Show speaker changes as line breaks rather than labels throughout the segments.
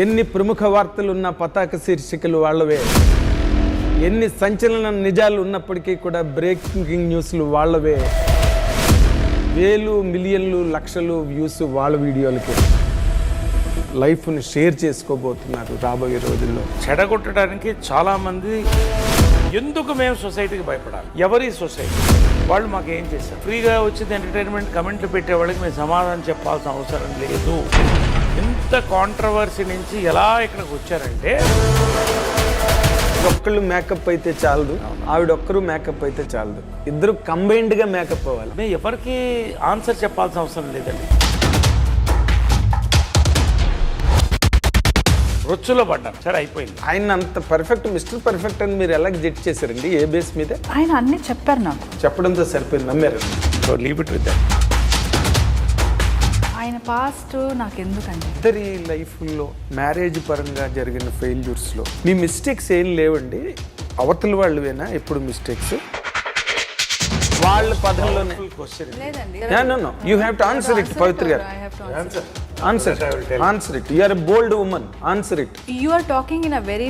ఎన్ని ప్రముఖ వార్తలు ఉన్న పతాక శీర్షికలు వాళ్ళవే, ఎన్ని సంచలన నిజాలు ఉన్నప్పటికీ కూడా బ్రేకింగ్ న్యూస్లు వాళ్ళవే, వేలు మిలియన్లు లక్షలు వ్యూస్ వాళ్ళ వీడియోలకి. లైఫ్ని షేర్ చేసుకోబోతున్నారు రాబోయే రోజుల్లో.
చెడగొట్టడానికి చాలామంది ఎందుకు మేము సొసైటీకి భయపడాలి? ఎవరి సొసైటీ వాళ్ళు మాకేం చేశారు? ఫ్రీగా వచ్చింది ఎంటర్టైన్మెంట్ కమెంట్లు పెట్టే వాళ్ళకి మేము సమాధానం చెప్పాల్సిన అవసరం లేదు. ఇంత కాంట్రవర్సీ నుంచి ఎలా ఇక్కడికి వచ్చారంటే,
ఒక్కళ్ళు మేకప్ అయితే చాలదు, ఆవిడొక్కరు మేకప్ అయితే చాలదు, ఇద్దరు కంబైన్డ్గా మేకప్ అవ్వాలి.
మేము ఎవరికి ఆన్సర్ చెప్పాల్సిన అవసరం లేదండి. రొచ్చులో పడ్డాను, సరే అయిపోయింది.
ఆయన అంత పర్ఫెక్ట్, మిస్టర్ పర్ఫెక్ట్ అని మీరు ఎలా జడ్జ్ చేశారండి? ఏ బేస్ మీద?
ఆయన అన్ని చెప్పారు నాకు.
చెప్పడంతో సరిపోయింది, నమ్మారు.
So leave it with that.
ఆయన పాస్ట్ నాకు ఎందుకండి?
ఇద్దరి లైఫ్లో మ్యారేజ్ పరంగా జరిగిన ఫెయిల్యూర్స్లో మీ మిస్టేక్స్ ఏం లేవండి, అవతల వాళ్ళవేనా ఎప్పుడు మిస్టేక్స్? వాళ్ళ పదంలోనే. You have to answer it. Pavitra garu answer it. You are a bold woman, answer it.
You are talking in a very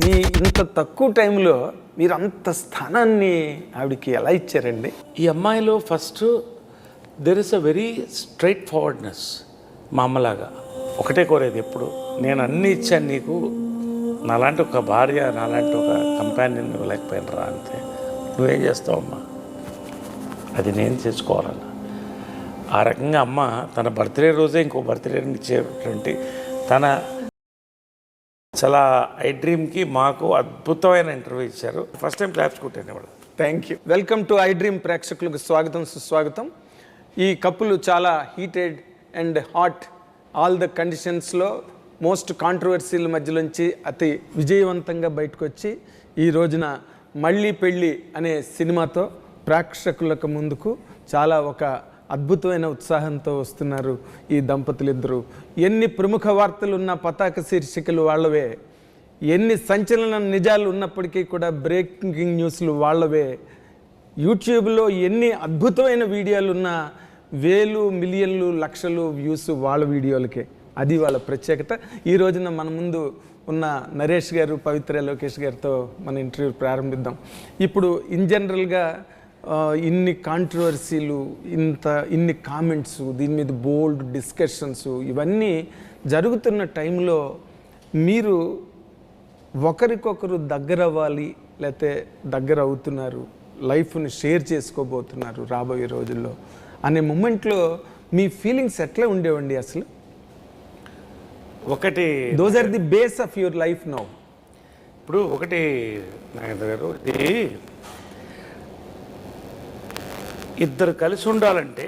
మీ ఇంత తక్కువ టైంలో మీరు అంత స్థానాన్ని ఆవిడకి ఎలా ఇచ్చారండి?
ఈ అమ్మాయిలో first there is a very straight forwardness. మా అమ్మలాగా ఒకటే కోరేది ఎప్పుడు, నేను అన్నీ ఇచ్చాను నీకు, నాలాంటి ఒక భార్య, నాలాంటి ఒక కంపానియన్ ఇవ్వలేకపోయినరా అంతే. నువ్వేం చేస్తావమ్మా, అది నేను చేసుకోవాలన్నా. ఆ రకంగా అమ్మ తన బర్త్డే రోజే ఇంకో బర్త్డేని ఇచ్చేటువంటి తన చాలా ఐ డ్రీమ్కి మాకు అద్భుతమైన ఇంటర్వ్యూ ఇచ్చారు. ఫస్ట్ టైం క్లాప్స్ కొట్టాను వాళ్ళు.
Thank you. Welcome to I dream ప్రేక్షకులకు స్వాగతం, సుస్వాగతం. ఈ కప్పులు చాలా heated and hot, all the కండిషన్స్లో మోస్ట్ కాంట్రవర్సీల మధ్యలోంచి అతి విజయవంతంగా బయటకు వచ్చి ఈ రోజున మళ్ళీ పెళ్ళి అనే సినిమాతో ప్రేక్షకులకు ముందుకు చాలా ఒక అద్భుతమైన ఉత్సాహంతో వస్తున్నారు ఈ దంపతులిద్దరూ. ఎన్ని ప్రముఖ వార్తలు ఉన్న పతాక శీర్షికలు వాళ్ళవే, ఎన్ని సంచలన నిజాలు ఉన్నప్పటికీ కూడా బ్రేకింగ్ న్యూస్లు వాళ్ళవే, యూట్యూబ్లో ఎన్ని అద్భుతమైన వీడియోలు ఉన్న వేలు మిలియన్లు లక్షలు వ్యూస్ వాళ్ళ వీడియోలకే. అది వాళ్ళ ప్రత్యేకత. ఈ రోజున మన ముందు ఉన్న నరేష్ గారు, పవిత్ర లోకేష్ గారితో మన ఇంటర్వ్యూ ప్రారంభిద్దాం. ఇప్పుడు ఇన్ జనరల్గా ఇన్ని కాంట్రవర్సీలు, ఇన్ని కామెంట్స్, దీని మీద బోల్డ్ డిస్కషన్స్ ఇవన్నీ జరుగుతున్న టైంలో మీరు ఒకరికొకరు దగ్గర అవ్వాలి, లేకపోతే దగ్గర అవుతున్నారు, లైఫ్ని షేర్ చేసుకోబోతున్నారు రాబోయే రోజుల్లో అనే మూమెంట్లో మీ ఫీలింగ్స్ ఎట్లా ఉండేవండి అసలు?
ఒకటి,
those are the base of your life now.
ఇప్పుడు ఒకటి నాగేంద్ర గారు, ఇది ఇద్దరు కలిసి ఉండాలంటే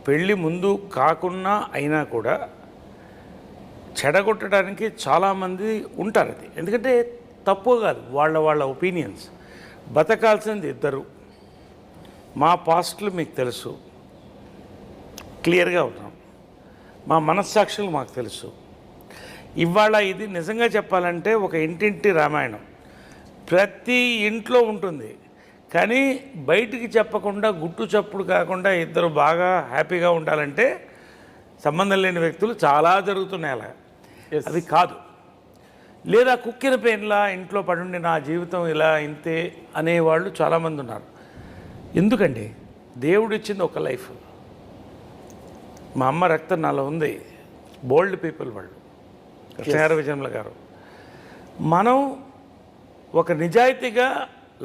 పెళ్ళి ముందు కాకున్నా అయినా కూడా చెడగొట్టడానికి చాలామంది ఉంటారు. అది ఎందుకంటే తప్పు కాదు, వాళ్ళ ఒపీనియన్స్. బతకాల్సింది ఇద్దరు. మా పాస్ట్లు మీకు తెలుసు, క్లియర్గా ఉన్నాం. మా మనస్సాక్షులు మాకు తెలుసు. ఇవాళ ఇది నిజంగా చెప్పాలంటే ఒక ఇంటింటి రామాయణం. ప్రతి ఇంట్లో ఉంటుంది, కానీ బయటికి చెప్పకుండా, గుట్టు చప్పుడు కాకుండా ఇద్దరు బాగా హ్యాపీగా ఉండాలంటే సంబంధం లేని వ్యక్తులు చాలా జరుగుతున్నాయి అలా. అది కాదు. లేదా కుక్కిన పెయిన్లా ఇంట్లో పడుండి నా జీవితం ఇలా ఇంతే అనేవాళ్ళు చాలామంది ఉన్నారు. ఎందుకండి? దేవుడు ఇచ్చింది ఒక లైఫ్. మా అమ్మ రక్తం నాలో ఉంది. బోల్డ్ పీపుల్ వాళ్ళు, కృష్ణగారు, విజయమ్ల గారు. మనం ఒక నిజాయితీగా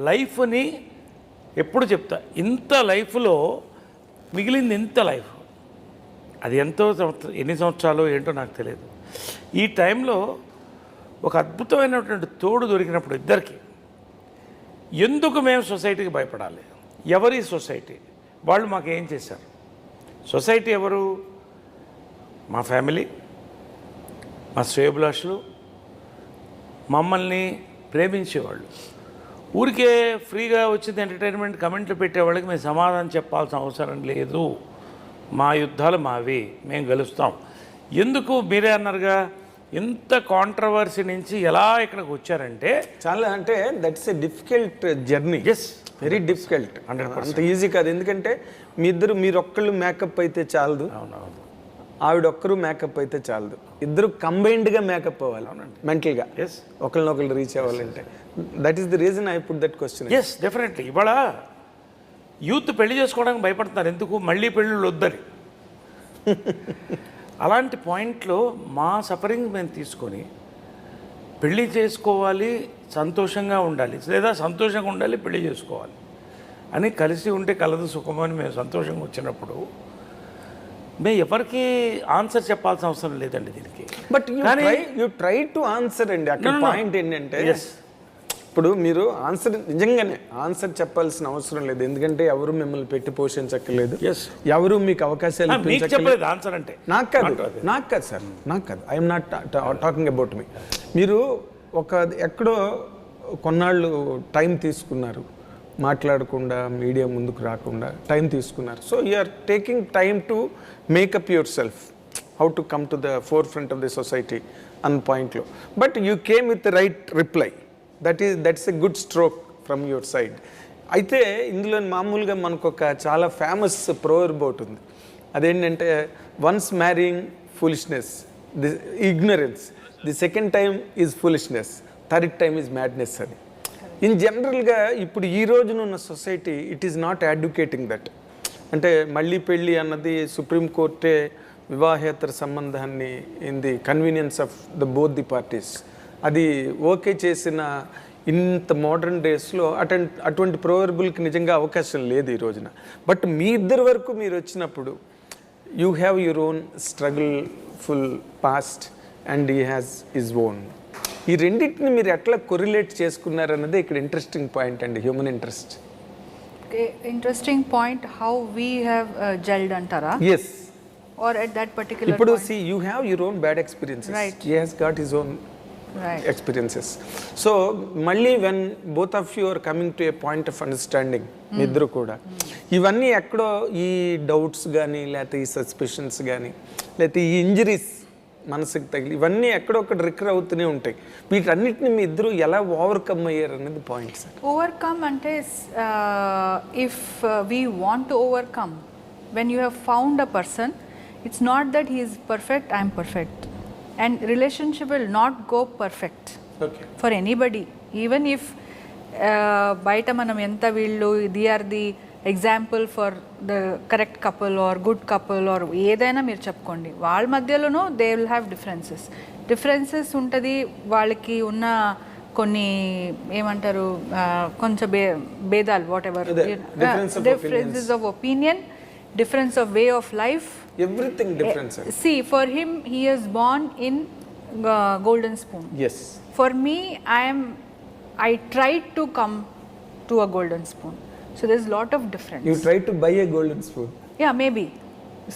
లైఫ్ని ఎప్పుడు చెప్తా, ఇంత లైఫ్లో మిగిలింది ఇంత లైఫ్, అది ఎన్ని సంవత్సరాలు ఏంటో నాకు తెలియదు. ఈ టైంలో ఒక అద్భుతమైనటువంటి తోడు దొరికినప్పుడు ఇద్దరికి ఎందుకు మేము సొసైటీకి భయపడాలి? ఎవరి సొసైటీ వాళ్ళు మాకేం చేశారు? సొసైటీ ఎవరు? మా ఫ్యామిలీ, మా శ్రేయోభిలాషులు, మమ్మల్ని ప్రేమించేవాళ్ళు. ఊరికే ఫ్రీగా వచ్చింది ఎంటర్టైన్మెంట్ కమెంట్లు పెట్టేవాళ్ళకి మేము సమాధానం చెప్పాల్సిన అవసరం లేదు. మా యుద్ధాలు మావి, మేము గెలుస్తాం. ఎందుకు? మీరే అన్నారుగా, ఇంత కాంట్రవర్సీ నుంచి ఎలా ఇక్కడికి వచ్చారంటే
చాలా అంటే that's a difficult journey.
Yes,
very difficult. అంత ఈజీ కాదు. ఎందుకంటే మీరు ఒక్కళ్ళు మేకప్ అయితే చాలదు,
అవునవును,
ఆవిడ ఒక్కరు మేకప్ అయితే చాలదు, ఇద్దరు కంబైన్డ్గా మేకప్ అవ్వాలి మెంటల్గా,
ఎస్
ఒకరినొకరు రీచ్ అవ్వాలంటే. That is the reason I put that question.
Yes definitely. ఇవాళ యూత్ పెళ్లి చేసుకోవడానికి భయపడుతున్నారు, ఎందుకు? మళ్ళీ పెళ్ళిళ్ళు వద్దని. అలాంటి పాయింట్లో మా సఫరింగ్ మేము తీసుకొని పెళ్ళి చేసుకోవాలి, సంతోషంగా ఉండాలి, లేదా సంతోషంగా ఉండాలి, పెళ్లి చేసుకోవాలి అని కలిసి ఉంటే కలదు సుఖం అని మేము సంతోషంగా వచ్చినప్పుడు మేము ఎవరికి ఆన్సర్ చెప్పాల్సిన అవసరం లేదండి దీనికి.
But you try to answer అండి. అక్కడ పాయింట్ ఏంటంటే
ఎస్,
ఇప్పుడు మీరు ఆన్సర్ నిజంగానే ఆన్సర్ చెప్పాల్సిన అవసరం లేదు. ఎందుకంటే ఎవరు మిమ్మల్ని పెట్టి పోషించక్కర్లేదు,
ఎస్,
ఎవరు మీకు అవకాశాలు
మీకు
ఇప్పించక్కర్లేదు.
చెప్పలేదు ఆన్సర్ అంటే.
నాకు కాదు సార్, నాకు కాదు. I'm not talking about me. మీరు ఎక్కడో కొన్నాళ్ళు టైం తీసుకున్నారు, మాట్లాడకుండా మీడియా ముందుకు రాకుండా టైం తీసుకున్నారు. So you're taking time to make up yourself, how to come to the forefront of the society అన్న పాయింట్లో. But you came with right reply. That's a good stroke from your side. అయితే ఇందులో మామూలుగా మనకు ఒక చాలా famous proverb ఉంది. అదేంటంటే once marrying foolishness, the ignorance, the second time is foolishness, third time is madness అని. ఇన్ జనరల్గా ఇప్పుడు ఈ రోజునున్న society it is not advocating that. అంటే మళ్ళీ పెళ్ళి అన్నది సుప్రీంకోర్టే వివాహేతర సంబంధాన్ని in the convenience of both the parties అది ఓకే చేసిన ఇంత మోడర్న్ డేస్లో అటువంటి ప్రోవర్బుల్కి నిజంగా అవకాశం లేదు ఈ రోజున. బట్ మీ ఇద్దరి వరకు మీరు వచ్చినప్పుడు you have your own struggleful past and he has his own. ఈ రెండింటిని మీరు ఎట్లా కొరిలేట్ చేసుకున్నారన్నది ఇక్కడ ఇంట్రెస్టింగ్ పాయింట్ అండి, human interest.
Interesting point how we have gelled అంటారా?
Yes.
Are at that particular
ఇప్పుడు see you have your own bad experiences,
Right.
he has got his own
Right.
experiences. So మళ్ళీ when both of you are coming to a point of understanding, మీ ఇద్దరు కూడా ఇవన్నీ ఎక్కడో ఈ doubts కానీ లేకపోతే ఈ సస్పెషన్స్ కానీ లేకపోతే ఈ ఇంజరీస్ మనసుకు తగిలి ఇవన్నీ ఎక్కడొక్కడ రికర్ అవుతూనే ఉంటాయి. వీటన్నిటిని మీ ఇద్దరు ఎలా ఓవర్కమ్ అయ్యారు అనేది పాయింట్ సార్.
ఓవర్కమ్ అంటే if we want to overcome, when you have found a person, it's not that he is perfect, I am perfect, and relationship will not go perfect
okay
for anybody. Even if బయట మనం ఎంత వీళ్ళు they are the example for the correct couple or good couple or ఏదైనా మీరు చెప్పుకోండి, వాళ్ళ మధ్యలోనూ they will have differences ఉంటుంది. వాళ్ళకి ఉన్న కొన్ని ఏమంటారు కొంచెం భేదాలు, whatever, differences of opinion, difference of way of life,
everything different sir.
See, for him he is born in golden spoon.
Yes.
For me, I tried to come to a golden spoon, so there's a lot of difference.
You tried to buy a golden spoon.
Yeah, maybe.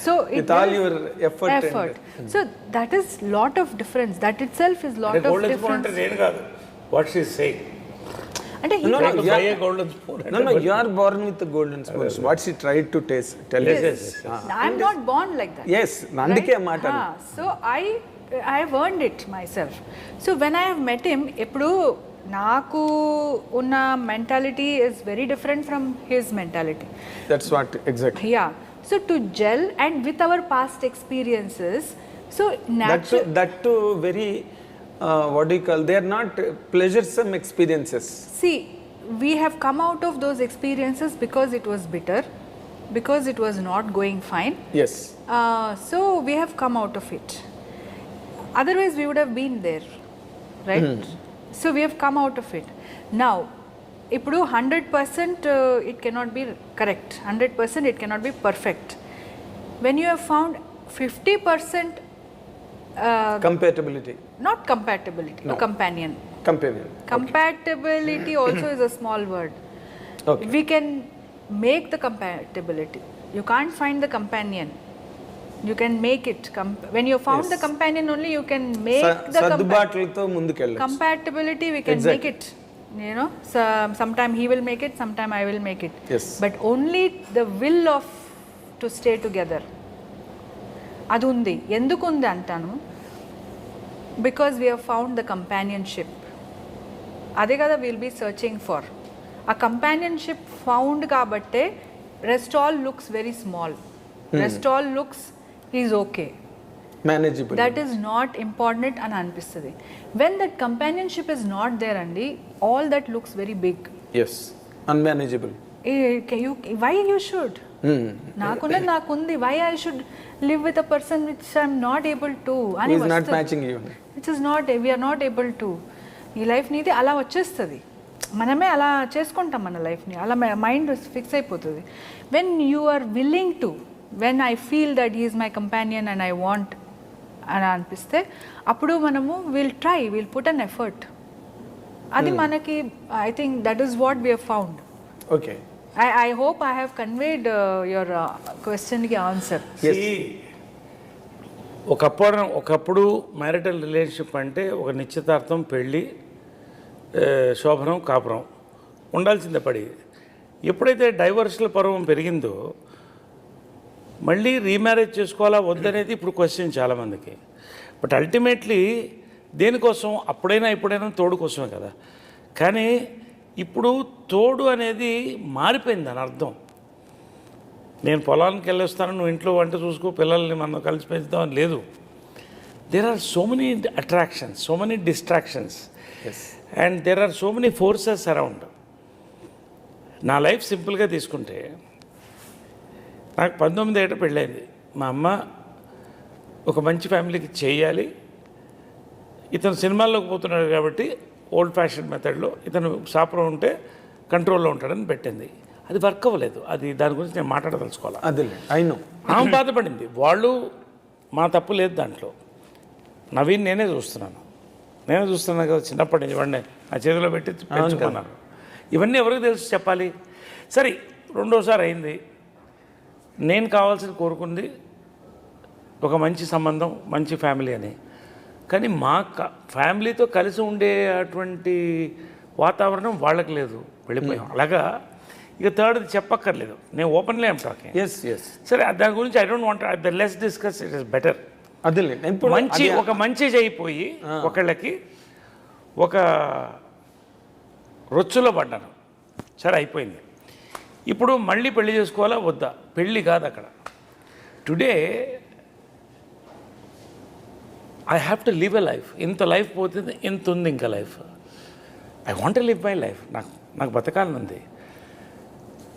So
with all your effort.
So that is lot of difference. That itself is lot of
golden spoon అంటే
difference.
నేను కాదు, what she saying.
అంటే he
No,
tried
no,
to-
by a golden spoon.
No, you are born with the golden spoon. What she tried to tell
Yes,
you.
yes, yes.
I'm not born like that.
Yes, అందుకే
Right?
మాట.
So I have earned it myself. So when I have met him, ఇప్పుడు నాకు ఉన్న mentality is very different from his mentality.
That's what exactly.
Yeah. So to gel and with our past experiences, so
That too very what do you call? They are not pleasuresome experiences.
see, we have come out of those experiences because it was bitter, because it was not going fine.
Yes.
So we have come out of it. Otherwise, we would have been there, right? So we have come out of it. Now, ఇప్పుడు 100% it cannot be correct. 100% it cannot be perfect. When you have found 50%
Compatibility.
not compatibility,
No.
companion.
Companion.
Compatibility also is a small word.
Okay.
We can make the compatibility. You can't find the companion. You can make it. When you found
Yes.
the companion only, you can make the
సర్దుబాట్లతో ముందుకెళ్ళచ్చు.
compatibility. We can make it. You know, sometime he will make it, sometime I will make it.
Yes.
But only the will of to stay together. అది ఉంది. ఎందుకు ఉంది అంటాను, because we have found the companionship. అదే కదా will be searching for. ఆ companionship found కాబట్టే rest all looks very small. Rest all looks is okay,
manageable.
That is not important అని అనిపిస్తుంది. When that companionship is not there అండి, all that looks very big.
Yes, unmanageable.
Why you should, నాకున్నది నాకుంది, why I should live with a person which I'm not able to అని which is not, we're not able to. ఈ life నీది అలా వచ్చేస్తుంది, మనమే అలా చేసుకుంటాం మన లైఫ్ని, అలా మైండ్ ఫిక్స్ అయిపోతుంది. When you are willing to, when I feel that he is my companion and I want అని అనిపిస్తే అప్పుడు మనము విల్ పుట్ అన్ ఎఫర్ట్. అది మనకి, I think that is what we have found.
Okay,
I hope I have conveyed your question ki answer.
ఒకప్పుడు marital relationship అంటే ఒక నిశ్చితార్థం, పెళ్ళి, శోభనం, కాపురం ఉండాల్సిందే పడి. ఎప్పుడైతే డైవర్స్ల పర్వం పెరిగిందో మళ్ళీ రీమ్యారేజ్ చేసుకోవాలా వద్దనేది ఇప్పుడు క్వశ్చన్ చాలామందికి. బట్ అల్టిమేట్లీ దేనికోసం, అప్పుడైనా ఇప్పుడైనా తోడు కోసమే కదా. కానీ ఇప్పుడు తోడు అనేది మారిపోయింది, దాని అర్థం. నేను పొలానికి వెళ్ళొస్తాను, నువ్వు ఇంట్లో వంట చూసుకో, పిల్లల్ని మనం కలిసి పెంచుతాం అని లేదు. There are so many attractions, so many distractions, and there are so many forces around. నా లైఫ్ సింపుల్గా తీసుకుంటే, నాకు 19 ఏట పెళ్ళైంది. మా అమ్మ ఒక మంచి ఫ్యామిలీకి చేయాలి, ఇతను సినిమాల్లోకి పోతున్నాడు కాబట్టి ఓల్డ్ ఫ్యాషన్ మెథడ్లో ఇతను షాప్లో ఉంటే కంట్రోల్లో ఉంటాడని పెట్టింది. అది వర్క్ అవ్వలేదు. అది దాని గురించి నేను మాట్లాడదలుచుకోవాలి.
అదే అయినా
ఆమె బాధపడింది. వాళ్ళు, మా తప్పు లేదు దాంట్లో. నవీన్ నేనే చూస్తున్నాను కదా, చిన్నప్పటి నుంచి వాడిని నా చేతిలో పెట్టి పెంచుకున్నాను. ఇవన్నీ ఎవరికి తెలుసు చెప్పాలి? సరే, రెండోసారి అయింది. నేను కావాల్సింది కోరుకుంది ఒక మంచి సంబంధం, మంచి ఫ్యామిలీ అని. కానీ మా ఫ్యామిలీతో కలిసి ఉండే అటువంటి వాతావరణం వాళ్ళకి లేదు, వెళ్ళిపోయాం. అలాగా ఇక థర్డ్ది చెప్పక్కర్లేదు, నేను ఓపెన్లీ ఐమ్ టాకింగ్. సరే, దాని గురించి I don't want the less discuss, it is better.
అదే
ఒక మంచి చేయిపోయి ఒకళ్ళకి ఒక రొచ్చులో పడ్డాను. సరే, అయిపోయింది. ఇప్పుడు మళ్ళీ పెళ్లి చేసుకోవాలా వద్దా? పెళ్ళి కాదు అక్కడ. Today I have to live a life. ఇంత లైఫ్ పోతుంది, ఇంత ఉంది ఇంకా life. I want to live my life. నాకు బతకాలని ఉంది.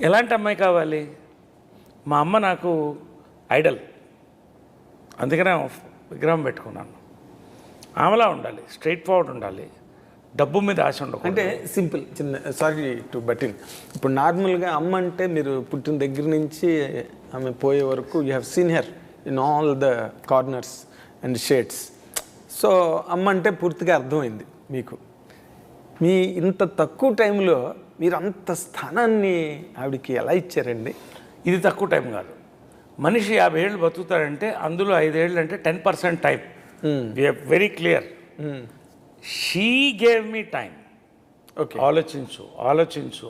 ఎలాంటి అమ్మాయి కావాలి? మా అమ్మ నాకు ఐడల్, అందుకనే విగ్రహం పెట్టుకున్నాను. ఆమెలా ఉండాలి, స్ట్రైట్ ఫార్వర్డ్ ఉండాలి, డబ్బు మీద ఆశ ఉండకూడదు.
అంటే సింపుల్, చిన్న సారీ టు బటిన్. ఇప్పుడు నార్మల్గా అమ్మ అంటే మీరు పుట్టిన దగ్గర నుంచి ఆమె పోయే వరకు you have seen her in all the corners and shades. So అమ్మ అంటే పూర్తిగా అర్థమైంది మీకు. మీ ఇంత తక్కువ టైంలో మీరు అంత స్థానాన్ని ఆవిడకి ఎలా ఇచ్చారండి?
ఇది తక్కువ టైం కాదు. మనిషి 50 ఏళ్ళు బతుకుతాడంటే అందులో 5 ఏళ్ళు అంటే 10% time. We're very clear. She gave me time.
Okay,
ఆలోచించు.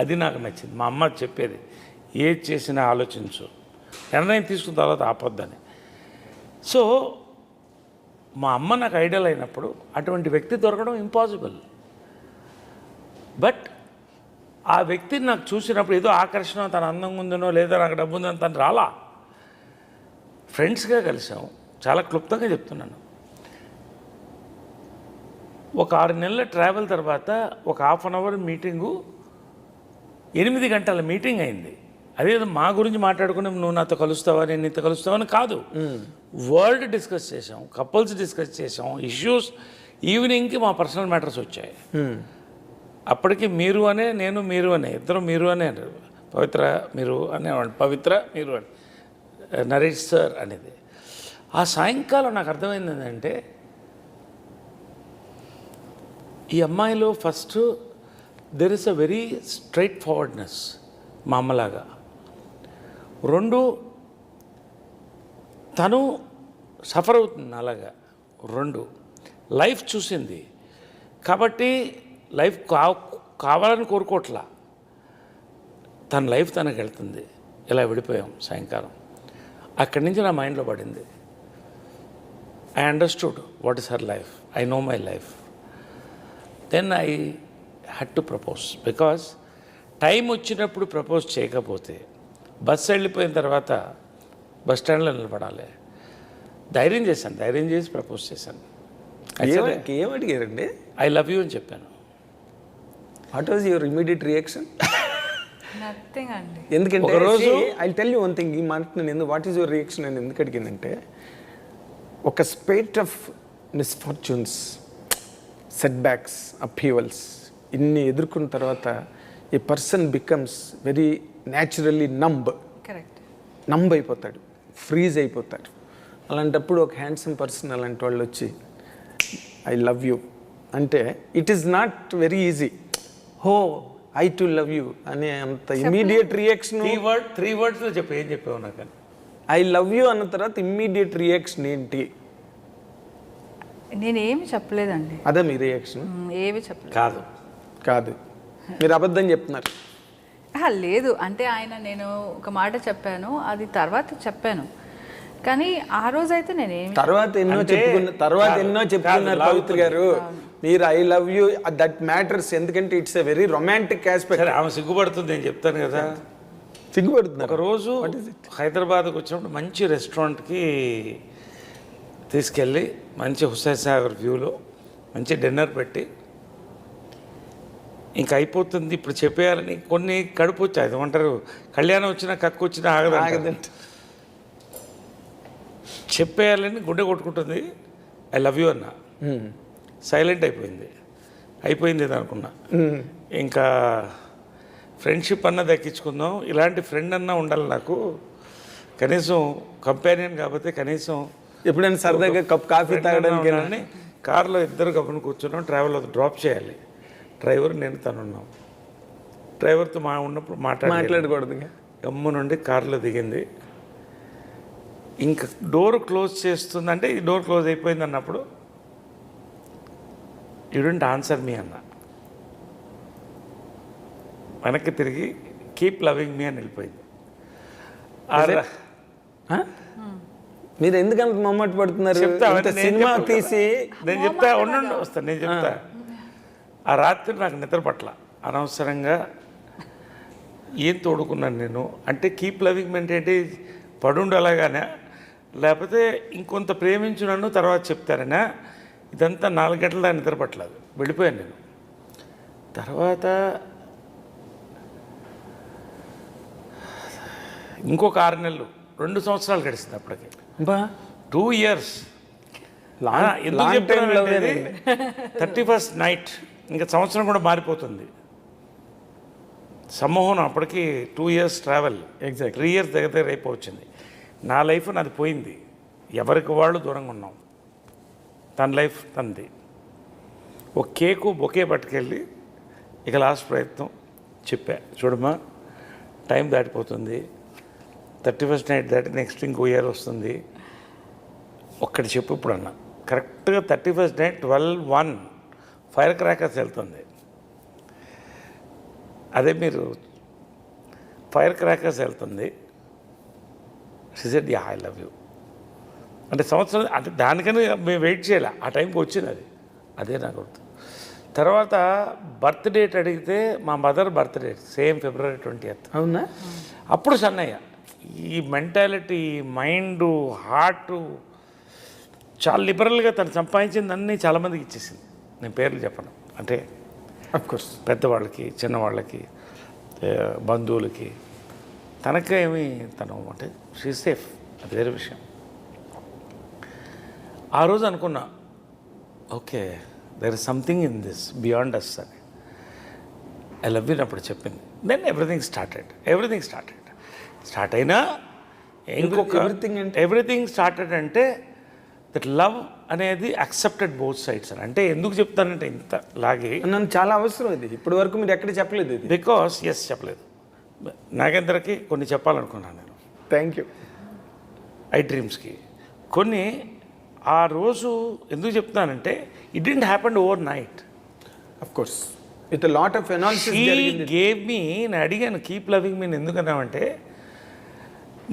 అది నాకు నచ్చింది. మా అమ్మ చెప్పేది, ఏది చేసినా ఆలోచించు, నిర్ణయం తీసుకున్న తర్వాత ఆపొద్దని. సో మా అమ్మ నాకు ఐడియల్ అయినప్పుడు అటువంటి వ్యక్తి దొరకడం ఇంపాసిబుల్. బట్ ఆ వ్యక్తిని నాకు చూసినప్పుడు ఏదో ఆకర్షణ, తన అందంగా ఉందనో లేదా నాకు డబ్బు ఉందని తను రాలా. ఫ్రెండ్స్గా కలిసాం. చాలా క్లుప్తంగా చెప్తున్నాను. ఒక 6 నెలల ట్రావెల్ తర్వాత ఒక 1/2 అవర్ మీటింగు 8 గంటల మీటింగ్ అయింది. అదేదో మా గురించి మాట్లాడుకుని నువ్వు నాతో కలుస్తావా, నేను నీతో కలుస్తావని కాదు. వరల్డ్ డిస్కస్ చేసాం, కపుల్స్ డిస్కస్ చేసాం, ఇష్యూస్. ఈవినింగ్కి మా పర్సనల్ మ్యాటర్స్ వచ్చాయి. అప్పటికి మీరు అనే, నేను మీరు అనే, ఇద్దరు మీరు అనే, పవిత్ర మీరు అనేవాడు, పవిత్ర మీరు అని, నరేష్ సార్ అనేది. ఆ సాయంకాలం నాకు అర్థమైంది ఏంటంటే, ఈ అమ్మాయిలో first there is a very straight forwardness, మా అమ్మలాగా. 2, తను సఫర్ అవుతుంది అలాగా. 2, లైఫ్ చూసింది కాబట్టి లైఫ్ కావాలని కోరుకోవట్లా, తన లైఫ్ తనకు వెళ్తుంది. ఇలా విడిపోయాం సాయంకాలం. అక్కడి నుంచి నా మైండ్లో పడింది, I understood what is her life. I know my life. Then I had to propose because time వచ్చినప్పుడు ప్రపోజ్ చేయకపోతే బస్సు వెళ్ళిపోయిన తర్వాత బస్ స్టాండ్లో నిలబడాలి. ధైర్యం చేసి ప్రపోజ్ చేశాను.
ఏం అడిగారండి?
ఐ లవ్ యూ అని చెప్పాను.
What was your immediate reaction?
Nothing అండి.
ఎందుకంటే
ఒకరోజు
I tell you one thing, ఈ మాట నేను వాట్ ఈస్ యువర్ రియాక్షన్ అని ఎందుకు అడిగానంటే, ఒక spate of misfortunes, setbacks, upheavals ఇన్ని ఎదుర్కొన్న తర్వాత a person becomes very naturally
correct.
Numb అయిపోతాడు, ఫ్రీజ్ అయిపోతాడు. అలాంటప్పుడు ఒక హ్యాండ్సమ్ పర్సన్ అలాంటి వాళ్ళు వచ్చి ఐ లవ్ యూ అంటే it is not very easy. హో ఐ టు లవ్ యూ అనే అంత ఇమీడియట్ రియాక్షన్.
త్రీ వర్డ్స్లో చెప్పు. ఏం చెప్పావు నాకు?
ఐ లవ్ యూ అన్న తర్వాత ఇమ్మీడియట్ రియాక్షన్ ఏంటి?
నేనేమి చెప్పలేదండి.
అదే మీ రియాక్షన్?
ఏమి చెప్పలేదు.
కాదు, మీరు అబద్ధం చెప్తున్నారు.
లేదు అంటే నేను ఒక మాట చెప్పాను, అది తర్వాత చెప్పాను. కానీ ఆ రోజైతే నేనేమి
తర్వాత ఎన్నో చెప్పుకున్నారు పవిత్ర గారు. మీరు I love you that matters, ఎందుకంటే it's a very romantic aspect.
ఆమె సిగ్గుపడుతుంది, నేను చెప్తాను కదా.
సిగ్గుపడుతున్నారు.
ఒకరోజు హైదరాబాద్కి వచ్చినప్పుడు మంచి రెస్టారెంట్కి తీసుకెళ్ళి మంచి హుస్సేన్ సాగర్ వ్యూలో మంచి డిన్నర్ పెట్టి ఇంక అయిపోతుంది ఇప్పుడు చెప్పేయాలని కొన్ని కడుపు వచ్చాయి. అది ఏమంటారు, కళ్యాణం వచ్చినా కక్కు వచ్చినా ఆగదంట. చెప్పేయాలని గుండె కొట్టుకుంటుంది. ఐ లవ్ యూ అన్న. సైలెంట్ అయిపోయింది ఇది అనుకున్నా. ఇంకా ఫ్రెండ్షిప్ అన్న దక్కించుకుందాం, ఇలాంటి ఫ్రెండ్ అన్నా ఉండాలి నాకు, కనీసం కంపానియన్ కాకపోతే కనీసం
ఎప్పుడైనా సరదాగా కప్ కాఫీ తాగడానికి.
కార్లో ఇద్దరు కప్పును కూర్చున్నాం, ట్రావెల్ డ్రాప్ చేయాలి. డ్రైవర్ నేను తనున్నాం. డ్రైవర్తో ఉన్నప్పుడు మాట్లాడకూడదు. గమ్ము నుండి కారులో దిగింది. ఇంకా డోర్ క్లోజ్ చేస్తుందంటే ఈ డోర్ క్లోజ్ అయిపోయింది అన్నప్పుడు యూ డోంట్ ఆన్సర్ మీ అన్న. వెనక్కి తిరిగి కీప్ లవింగ్ మీ అని వెళ్ళిపోయింది.
మీరు ఎందుకంత మమ్మటి పడుతున్నారు? సినిమా తీసి
నేను చెప్తా వస్తాను. నేను చెప్తా. ఆ రాత్రి నాకు నిద్ర పట్ల అనవసరంగా ఏం తోడుకున్నాను నేను అంటే, కీప్ లవింగ్ మీ అంటే పడుండు అలాగానే, లేకపోతే ఇంకొంత ప్రేమించు నన్ను తర్వాత చెప్తారనా? ఇదంతా 4 గంటల దాకా నిద్ర పట్టలేదు, వెళ్ళిపోయాను నేను. తర్వాత ఇంకొక 6 నెలలు 2 సంవత్సరాలు గడిచింది అప్పటికి. 2 years. ఎందుకు చెప్తాను, 31st నైట్ ఇంకా సంవత్సరం కూడా మారిపోతుంది. సమ్మోహనం అప్పటికి 2 years ట్రావెల్, 3 years దగ్గర అయిపోవచ్చింది. నా లైఫ్ నాది పోయింది, ఎవరికి వాళ్ళు దూరంగా ఉన్నాం. తన లైఫ్ తనది. ఒక కేకు బొకే పట్టుకెళ్ళి ఇక లాస్ట్ ప్రయత్నం చెప్పా, చూడమ్మా టైం దాటిపోతుంది, 31st నైట్ దాటి నెక్స్ట్ ఇంకో ఇయర్ వస్తుంది, ఒక్కటి చెప్పు ఇప్పుడు అన్న. కరెక్ట్గా 31st నైట్ 12:01 ఫైర్ క్రాకర్స్ వెళ్తుంది. అదే మీరు ఫైర్ క్రాకర్స్ వెళ్తుంది. She said yeah I love you అంటే సంవత్సరం అంటే దానికని మేము వెయిట్ చేయాలి, ఆ టైంకి వచ్చింది అది. అదే నాకు గుర్తు. తర్వాత బర్త్ డేట్ అడిగితే మా mother birth date same February 20th.
అవునా?
అప్పుడు సన్నయ్య. ఈ మెంటాలిటీ, మైండు, హార్టు చాలా లిబరల్గా తను సంపాదించింది అన్నీ చాలామందికి ఇచ్చేసింది. నేను పేర్లు చెప్పను, అంటే
అఫ్కోర్స్
పెద్దవాళ్ళకి, చిన్నవాళ్ళకి, బంధువులకి. తనకేమి తను అంటే షీ సేఫ్, అది వేరే విషయం. ఆ రోజు అనుకున్నా, okay there is something in this beyond us అని. ఐ లవ్ యూ అప్పుడు చెప్పింది. దెన్ ఎవ్రీథింగ్ స్టార్ట్ అయినా ఇంకొక ఎవ్రీథింగ్ స్టార్టెడ్ అంటే దట్ లవ్ అనేది అక్సెప్టెడ్ బోత్ సైడ్స్ అని. అంటే ఎందుకు చెప్తానంటే ఇంత లాగే
నన్ను చాలా అవసరం ఇది. ఇప్పటి వరకు మీరు ఎక్కడ చెప్పలేదు ఇది.
బికాస్ చెప్పలేదు. నాగేంద్రకి కొన్ని చెప్పాలనుకున్నాను నేను.
Thank you.
ఐ డ్రీమ్స్కి కొన్ని ఆ రోజు ఎందుకు చెప్తానంటే it didn't happen over night.
Of course with lot of analysis
gave me. నేను అడిగాను కీప్ లవింగ్ మీ ఎందుకన్నామంటే,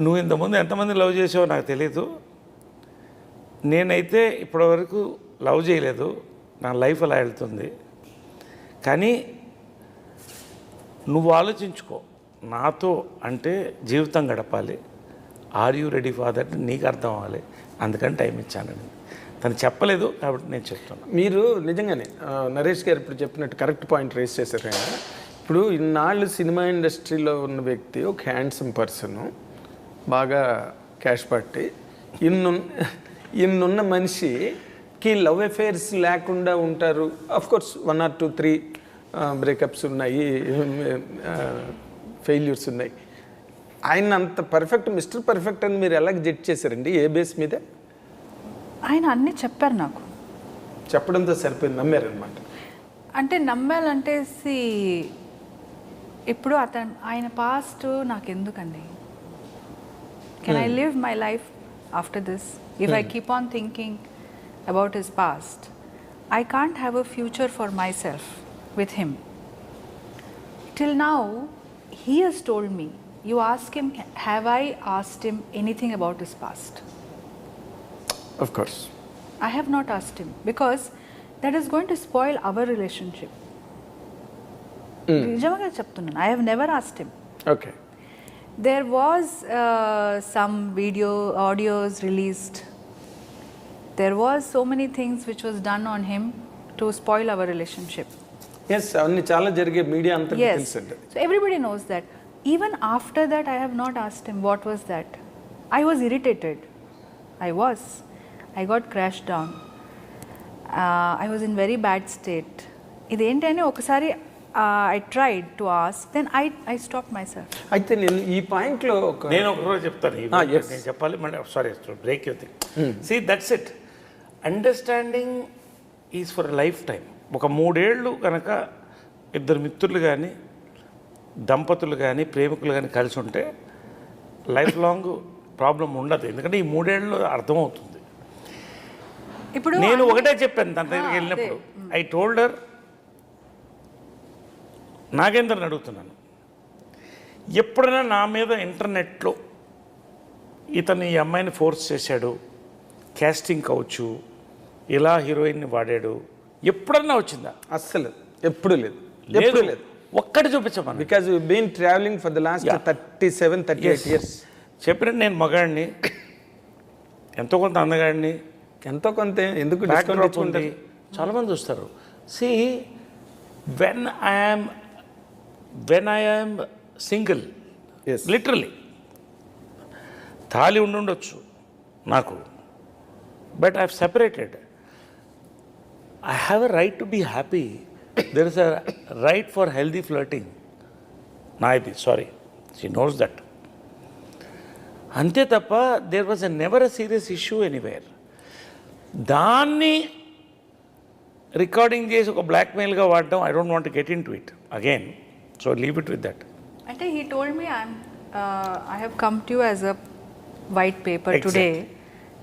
నువ్వు ఇంతకుముందు ఎంతమంది లవ్ చేసావో నాకు తెలీదు, నేనైతే ఇప్పటివరకు లవ్ చేయలేదు, నా లైఫ్ అలా వెళ్తుంది. కానీ నువ్వు ఆలోచించుకో, నాతో అంటే జీవితం గడపాలి, are you ready for that నీకు అర్థం అవ్వాలి, అందుకని టైం ఇచ్చానండి. తను చెప్పలేదు కాబట్టి నేను చెప్తున్నాను.
మీరు నిజంగానే నరేష్ గారు ఇప్పుడు చెప్పినట్టు కరెక్ట్ పాయింట్ రేస్ చేశారు ఆయన. ఇప్పుడు ఇన్నాళ్ళు సినిమా ఇండస్ట్రీలో ఉన్న వ్యక్తి ఒక హ్యాండ్సమ్ పర్సను, బాగా క్యాష్ పట్టి, ఇన్నున్న మనిషికి లవ్ అఫైర్స్ లేకుండా ఉంటారు. కోర్స్ 1 or 2, 3 బ్రేకప్స్ ఉన్నాయి, ఫెయిల్యూర్స్ ఉన్నాయి. ఆయన అంత పర్ఫెక్ట్, మిస్టర్ పర్ఫెక్ట్ అని మీరు ఎలా జడ్జ్ చేశారండి? ఏ బేస్ మీద?
ఆయన అన్నీ చెప్పారు నాకు.
చెప్పడంతో సరిపోయింది, నమ్మారనమాట.
అంటే నమ్మాలంటే ఇప్పుడు ఆయన పాస్ట్ నాకు ఎందుకండి? Can I live my life after this? If I keep on thinking about his past, I can't have a future for my self with him. Till now, he has told me, you ask him, have I asked him anything about his past?
Of course.
I have not asked him because that is going to spoil our relationship. నిజంగా చెప్తున్నాను, I have never asked him.
Okay.
There was some audios released. There was so many things which was done on him to spoil our relationship.
Yes, అవన్నీ చాలా జరిగే, media అంతా తెలుసండి.
So everybody knows that. Even after that, I have not asked him what was that. I was irritated. I got crashed down. I was in very bad state. ఇదేంటని ఒకసారి I tried to ask, then I stopped myself.
అయితే నేను ఈ పాయింట్లో
నేను ఒకరోజు చెప్తాను, నేను చెప్పాలి, సారీ బ్రేక్ అవుతుంది. See that's it. Understanding is for lifetime. ఒక 3 ఏళ్ళు కనుక ఇద్దరు మిత్రులు కానీ, దంపతులు కానీ, ప్రేమికులు కానీ కలిసి ఉంటే లైఫ్ లాంగ్ ప్రాబ్లం ఉండదు. ఎందుకంటే ఈ 3 ఏళ్ళు అర్థమవుతుంది. ఇప్పుడు నేను ఒకటే చెప్పాను తన దగ్గరికి వెళ్ళినప్పుడు, ఐ టోల్డర్, నాగేంద్రని అడుగుతున్నాను, ఎప్పుడైనా నా మీద ఇంటర్నెట్లో ఇతను ఈ అమ్మాయిని ఫోర్స్ చేశాడు, క్యాస్టింగ్ కావచ్చు, ఇలా హీరోయిన్ని వాడాడు, ఎప్పుడన్నా వచ్చిందా?
అస్సలు ఎప్పుడు లేదు, ఎప్పుడు లేదు.
ఒక్కటి చూపించమని.
Because you been travelling for the last 37-38 years.
చెప్పినట్టు నేను మగాడిని, ఎంతో కొంత అందగాడిని,
ఎంతో కొంత ఎందుకు డిస్కౌంట్
ఉంది, చాలామంది వస్తారు. See when I am single, literally తాళి ఉండొచ్చు నాకు, but I have separated. I have a right to be happy. There is a right for healthy flirting. Naidi, sorry. She knows that. Ante tappa, there was never a serious issue anywhere. Danni recording chesi oka blackmail ga vaadam, I don't want to get into it again. So leave it with that.
Ante he told me, I have come to you as a white paper today.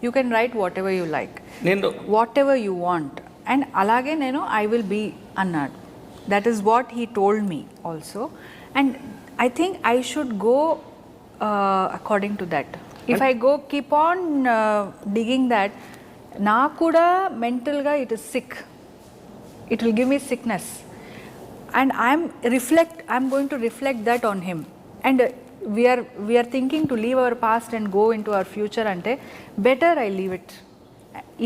You can write whatever you like. Whatever you want. And అలాగే నేను I will be అన్నాడు. That is what he told me also. And I think I should go according to that. If I go keep on digging that, నాకు కూడా మెంటల్గా it is sick, it will give me sickness. And I'm going to reflect that on him. And we're thinking to leave our past and go into our future అంటే better I leave it,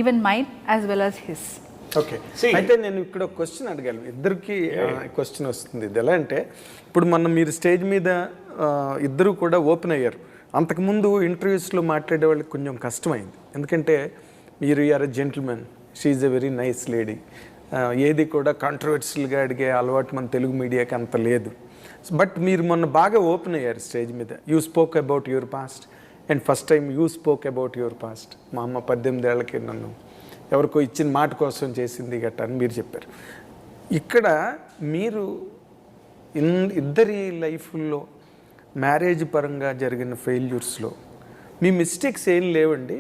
even mine as well as his.
Okay, అయితే నేను ఇక్కడ ఒక question అడగాలి, ఇద్దరికి question వస్తుంది. ఇది ఎలా అంటే, ఇప్పుడు మీరు స్టేజ్ మీద ఇద్దరు కూడా ఓపెన్ అయ్యారు. అంతకుముందు ఇంటర్వ్యూస్లో మాట్లాడే వాళ్ళకి కొంచెం కష్టమైంది, ఎందుకంటే మీరు are a gentlemen, she is a very nice lady. ఏది కూడా కాంట్రవర్షియల్గా అడిగే అలవాటు మన తెలుగు మీడియాకి అంత లేదు. బట్ మీరు మొన్న బాగా ఓపెన్ అయ్యారు స్టేజ్ మీద. You spoke about your past, and first time you spoke about your past. మా అమ్మ 18 ఏళ్ళకి నన్ను ఎవరికో ఇచ్చిన మాట కోసం చేసింది గట్ట అని మీరు చెప్పారు. ఇక్కడ మీరు ఇద్దరి లైఫ్లో మ్యారేజ్ పరంగా జరిగిన ఫెయిల్యూర్స్లో మీ మిస్టేక్స్ ఏం లేవండి?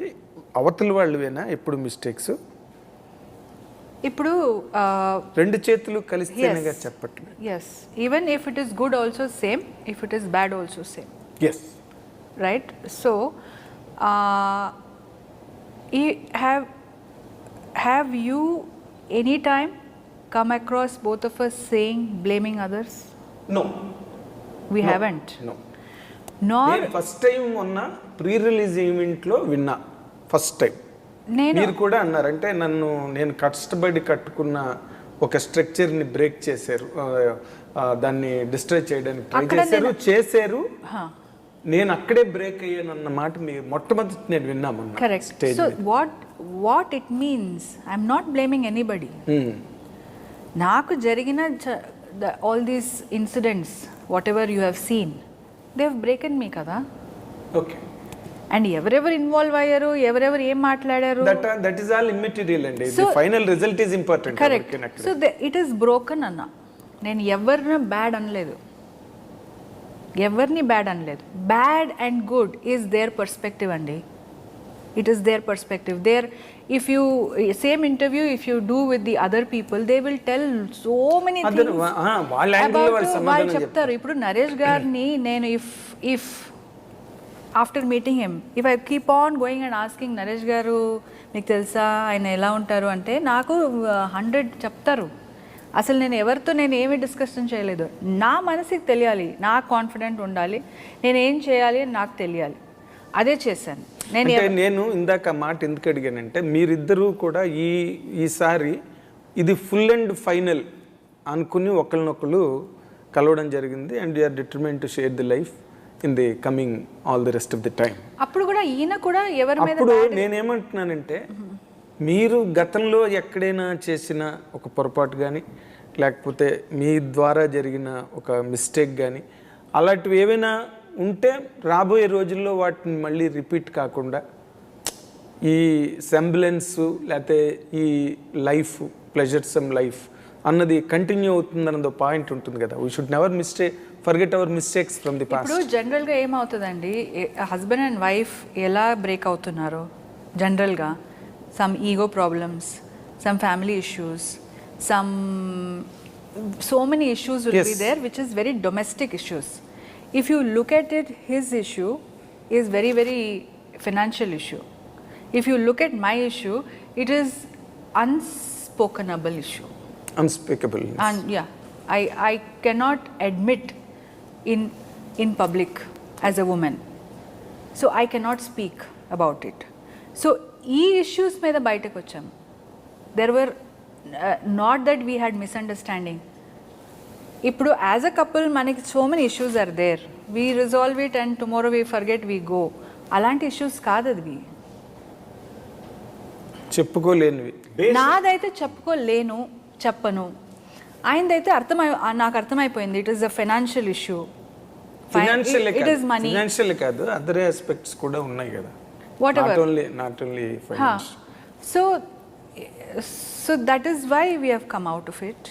అవతల వాళ్ళవేనా ఎప్పుడు మిస్టేక్స్?
ఇప్పుడు
2 చేతులు కలిస్తేనేగా చెప్పట్లేదు.
Yes, even if it is good also same, if it is bad also same.
Yes,
right. So Have you any time come across both of us saying, blaming others?
No
We haven't.
No
Nor
నేను first time మొన్న pre release ఈవెంట్లో విన్నా, first time.
నేను
మీరు కూడా అన్నారు, అంటే నేను కష్టపడి కట్టుకున్న ఒక స్ట్రక్చర్ని బ్రేక్ చేశారు, దాన్ని డిస్ట్రాయ్ చేయడానికి ట్రై చేశారు. నేను అక్కడే బ్రేక్ అయ్యాను అన్న మాట మీరు మొట్టమొదటి నేను విన్నామన్నా.
Correct. So what it means, I'm not blaming anybody. నాకు జరిగిన all these incidents whatever you have seen, they have broken me కదా.
ఓకే.
అండ్ ఎవరెవరు ఇన్వాల్వ్ అయ్యారు, ఎవరెవరు ఏం మాట్లాడారు,
దట్ ఈస్ ఆల్ ఇమ్మెటీరియల్ అండి. The final result is important.
Correct. So it is broken అన్న. నేను ఎవరిని బ్యాడ్ అనలేదు, ఎవరిని బ్యాడ్ అనలేదు. Bad and good is their perspective అండి. It is their perspective. There if you same interview if you do with the other people, they will tell so many things. వాళ్ళు చెప్తారు. ఇప్పుడు నరేష్ గారిని నేను if after meeting him, if I keep on going and asking, Naresh garu మీకు తెలుసా ఆయన ఎలా ఉంటారు అంటే, నాకు 100 చెప్తారు. అసలు నేను ఏమీ డిస్కషన్ చేయలేదు. నా మనసుకి తెలియాలి, నాకు కాన్ఫిడెంట్ ఉండాలి, నేను ఏం చేయాలి అని నాకు తెలియాలి, అదే చేశాను.
నేను ఇందాక మాట ఎందుకు అడిగానంటే, మీరిద్దరూ కూడా ఈసారి ఇది ఫుల్ అండ్ ఫైనల్ అనుకుని ఒకరినొకరు కలవడం జరిగింది. And you're determined to share the life in the coming all the rest of the time.
అప్పుడు కూడా ఈయన కూడా ఎవరి మీద,
అప్పుడు నేనేమంటున్నానంటే, మీరు గతంలో ఎక్కడైనా చేసిన ఒక పొరపాటు కానీ, లేకపోతే మీ ద్వారా జరిగిన ఒక మిస్టేక్ కానీ, అలాంటివి ఏవైనా ఉంటే రాబోయే రోజుల్లో వాటిని మళ్ళీ రిపీట్ కాకుండా ఈ సెంబ్లెన్స్ లేకపోతే ఈ లైఫ్ ప్లెజర్సమ్ లైఫ్ అన్నది కంటిన్యూ అవుతుందన్నది పాయింట్ ఉంటుంది కదా. We should never forget our mistakes from the past.
ఇప్పుడు జనరల్గా ఏమవుతుందండి, హస్బెండ్ అండ్ వైఫ్ ఎలా బ్రేక్ అవుతున్నారో జనరల్గా, some ego problems, some family issues, so many issues will be there, which is very domestic issues. If you look at it, his issue is very, very financial issue. If you look at my issue, it is unspokenable issue.
Unspeakable.
And yeah, I cannot admit in public as a woman. So I cannot speak about it. So ఈ issues మీద బయటకు వచ్చాం. There were not that we had misunderstanding. ఇప్పుడు as a couple మనకి so many issues are there, we resolve it and tomorrow we forget we go. అలాంటి issues కాదు అది,
చెప్పుకోలేనివి.
నాదైతే చెప్పుకోలేను, చెప్పను. ఆయనదైతే నాకు అర్థమైపోయింది. It is a financial issue. It is money.
Financial కాదు, అదర్ ఆస్పెక్ట్స్ కూడా ఉన్నాయి కదా.
Whatever.
Not only finance.
So that is why we have come out of it.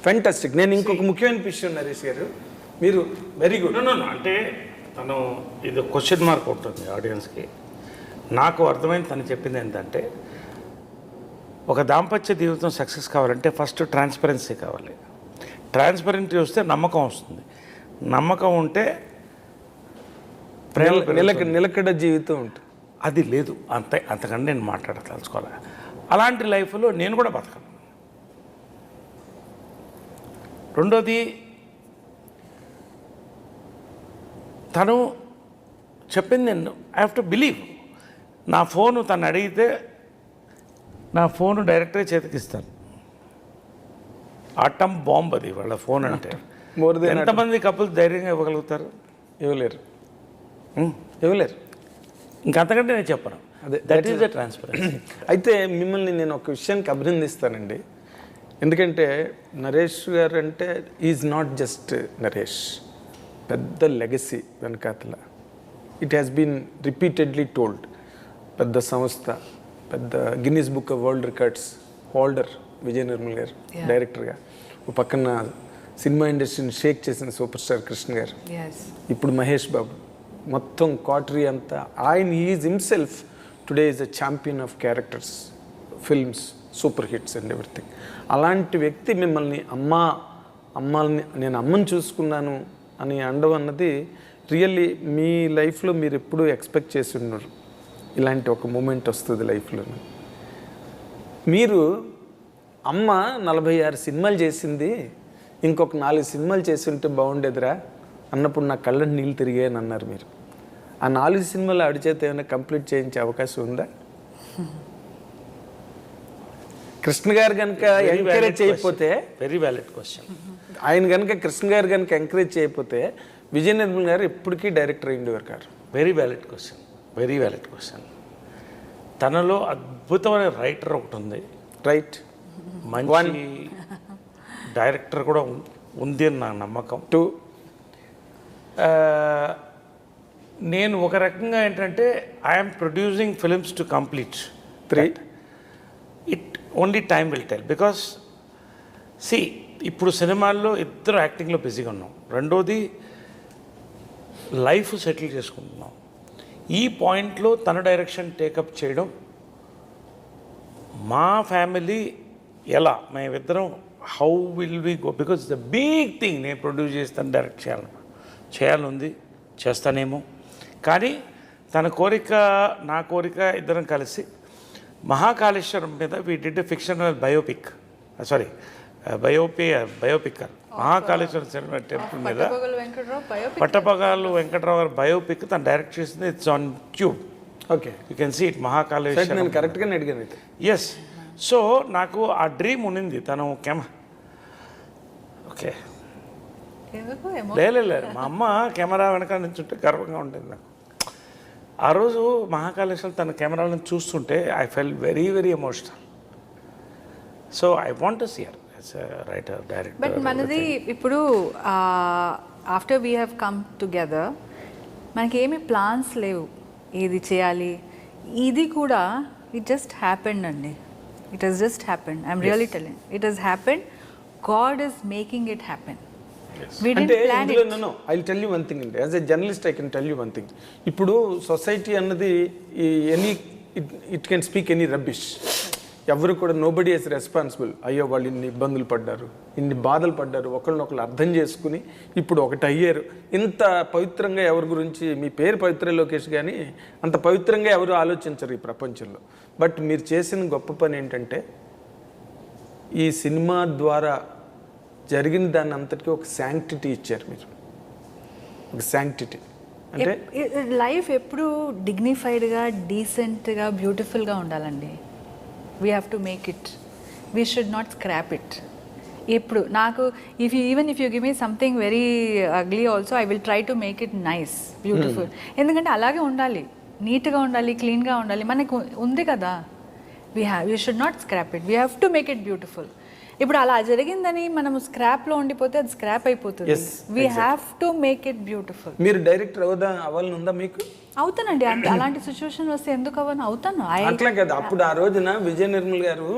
Fantastic. నేను ఇంకొక ముఖ్యమైన విషయం నరేష్ గారు, మీరు వెరీ గుడ్.
అంటే తను ఇది క్వశ్చన్ మార్క్ ఉంటుంది ఆడియన్స్కి. నాకు అర్థమైంది తను చెప్పింది ఏంటంటే, ఒక దాంపత్య జీవితం సక్సెస్ కావాలంటే ఫస్ట్ ట్రాన్స్పరెన్సీ కావాలి. ట్రాన్స్పరెన్సీ వస్తే నమ్మకం వస్తుంది. నమ్మకం ఉంటే
నిలకడ జీవితం ఉంటుంది.
అది లేదు, అంతకంటే నేను మాట్లాడదలుచుకోవాలి. అలాంటి లైఫ్లో నేను కూడా బతకను. రెండోది, తను చెప్పింది నేను ఐ హ్యావ్ టు బిలీవ్. నా ఫోను తను అడిగితే నా ఫోను డైరెక్ట్గా చేతికిస్తాను. ఆటం బాంబ్ అది వాళ్ళ ఫోన్ అంటే. ఎంతమంది కపుల్స్ ధైర్యంగా ఇవ్వగలుగుతారు?
ఇవ్వలేరు.
ఇంకంతకంటే నేను చెప్పను. That is the transparency.
అయితే మిమ్మల్ని నేను ఒక విషయానికి అభినందిస్తానండి. ఎందుకంటే నరేష్ గారు అంటే ఈజ్ నాట్ జస్ట్ నరేష్, పెద్ద లెగసీ వెనకాతల. It has been repeatedly told. పెద్ద సంస్థ, పెద్ద Guinness book of world records holder Vijaya Nirmal గారు డైరెక్టర్గా, ఒక పక్కన సినిమా ఇండస్ట్రీని షేక్ చేసిన సూపర్ స్టార్ కృష్ణ గారు, ఇప్పుడు మహేష్ బాబు, మొత్తం క్వార్టరీ అంతా ఆయన. Is himself today is a champion of characters, films, super hits and everything. అలాంటి వ్యక్తి మిమ్మల్ని అమ్మాలని నేను అమ్మని చూసుకున్నాను అని అనడం అన్నది రియల్లీ మీ లైఫ్లో మీరు ఎప్పుడూ ఎక్స్పెక్ట్ చేసి ఉన్నారు. ఇలాంటి ఒక మూమెంట్ వస్తుంది లైఫ్లో. మీరు అమ్మ 46 సినిమాలు చేసింది, ఇంకొక 4 సినిమాలు చేసి ఉంటే బాగుండేదిరా అన్నప్పుడు నా కళ్ళని నీళ్ళు తిరిగాయని అన్నారు మీరు. ఆ 4 సినిమాలు ఆవిడ చేత ఏమైనా కంప్లీట్ చేయించే అవకాశం ఉందా? కృష్ణ గారు కనుక ఎంకరేజ్ చేయకపోతే,
వెరీ వ్యాలిడ్ క్వశ్చన్,
ఆయన కనుక కృష్ణ గారు కనుక ఎంకరేజ్ చేయకపోతే విజయ నిర్మల్ గారు ఎప్పటికీ డైరెక్టర్ అయ్యిండేవారు గారు.
Very valid question, very valid question. తనలో అద్భుతమైన రైటర్ ఒకటి ఉంది,
రైట్,
మంచి డైరెక్టర్ కూడా ఉంది అని నా నమ్మకం.
2
నేను ఒక రకంగా ఏంటంటే I'm producing films to complete.
3
it only time will tell. Because see ఇప్పుడు సినిమాల్లో ఇద్దరు యాక్టింగ్లో బిజీగా ఉన్నాం, రెండోది లైఫ్ సెటిల్ చేసుకుంటున్నాం. ఈ పాయింట్లో తన డైరెక్షన్ టేకప్ చేయడం, మా ఫ్యామిలీ ఎలా మేమిద్దరం how will we go, because the big thing నేను ప్రొడ్యూస్ చేస్తాను, డైరెక్ట్ చేయాలనుంది, చేస్తానేమో. కానీ తన కోరిక నా కోరిక ఇద్దరం కలిసి మహాకాళేశ్వరం మీద we did fictional biopic, sorry biopic Mahakaleshwaram cinema temple మీద పట్టపగాలు వెంకట్రావు గారు బయోపిక్ తను డైరెక్ట్ చేసింది. It's on tube,
okay,
you can see it Mahakaleshwaram.
నేను కరెక్ట్గానే అడిగాను అయితే.
ఎస్, సో నాకు ఆ డ్రీమ్ ఉన్నింది. తను ఓకే లేదు మా అమ్మ కెమెరా వెనక నుంచి ఉంటే గర్వంగా ఉంటుంది నాకు. ఆ రోజు మహాకాళేశ్వరం తన కెమెరాలను చూస్తుంటే I fell very very emotional. So I want to see her as a writer, director.
But మనది ఇప్పుడు after we have come together మనకి ఏమీ ప్లాన్స్ లేవు ఏది చేయాలి. ఇది కూడా ఇట్ జస్ట్ హ్యాపెండ్ అండి. It has just happened. I'm really telling, it has happened. God is making it happen.
అంటే ఇందులో I tell you one thing అండి, as a journalist I can tell you one thing. ఇప్పుడు society అన్నది it can speak any rubbish. ఎవరు కూడా nobody is responsible. అయ్యో వాళ్ళు ఇన్ని ఇబ్బందులు పడ్డారు, ఇన్ని బాధలు పడ్డారు, ఒకళ్ళనొకళ్ళు అర్థం చేసుకుని ఇప్పుడు ఒకటి అయ్యారు. ఇంత పవిత్రంగా ఎవరి గురించి, మీ పేరు పవిత్ర లోకేష్ కానీ అంత పవిత్రంగా ఎవరు ఆలోచించరు ఈ ప్రపంచంలో. బట్ మీరు చేసిన గొప్ప పని ఏంటంటే ఈ సినిమా ద్వారా జరిగిన దాన్ని అంతటికీ ఒక శాంక్టిటీ ఇచ్చారు మీరు. ఒక శాంక్టిటీ అంటే
లైఫ్ ఎప్పుడు డిగ్నిఫైడ్గా, డీసెంట్గా, బ్యూటిఫుల్గా ఉండాలండి. We have to make it, we should not scrap it. ఎప్పుడు నాకు even if you give me something very ugly also I will try to make it nice, beautiful. ఎందుకంటే అలాగే ఉండాలి, నీట్గా ఉండాలి, క్లీన్గా ఉండాలి. మనకు ఉంది కదా, we should not scrap it, we have to make it beautiful. ఇప్పుడు అలా జరిగిందని మనం స్క్రాప్లో ఉండిపోతే అది స్క్రాప్ అయిపోతుంది. We have to make it beautiful.
మీరు డైరెక్టర్ అవ్వాలని ఉందా మీకు?
అవుతానండి, అలాంటి సిచ్యువేషన్ వస్తే ఎందుకు అవ్వను, అవుతాను.
అట్లా కదా, అప్పుడు ఆ రోజున విజయ నిర్మల్ గారు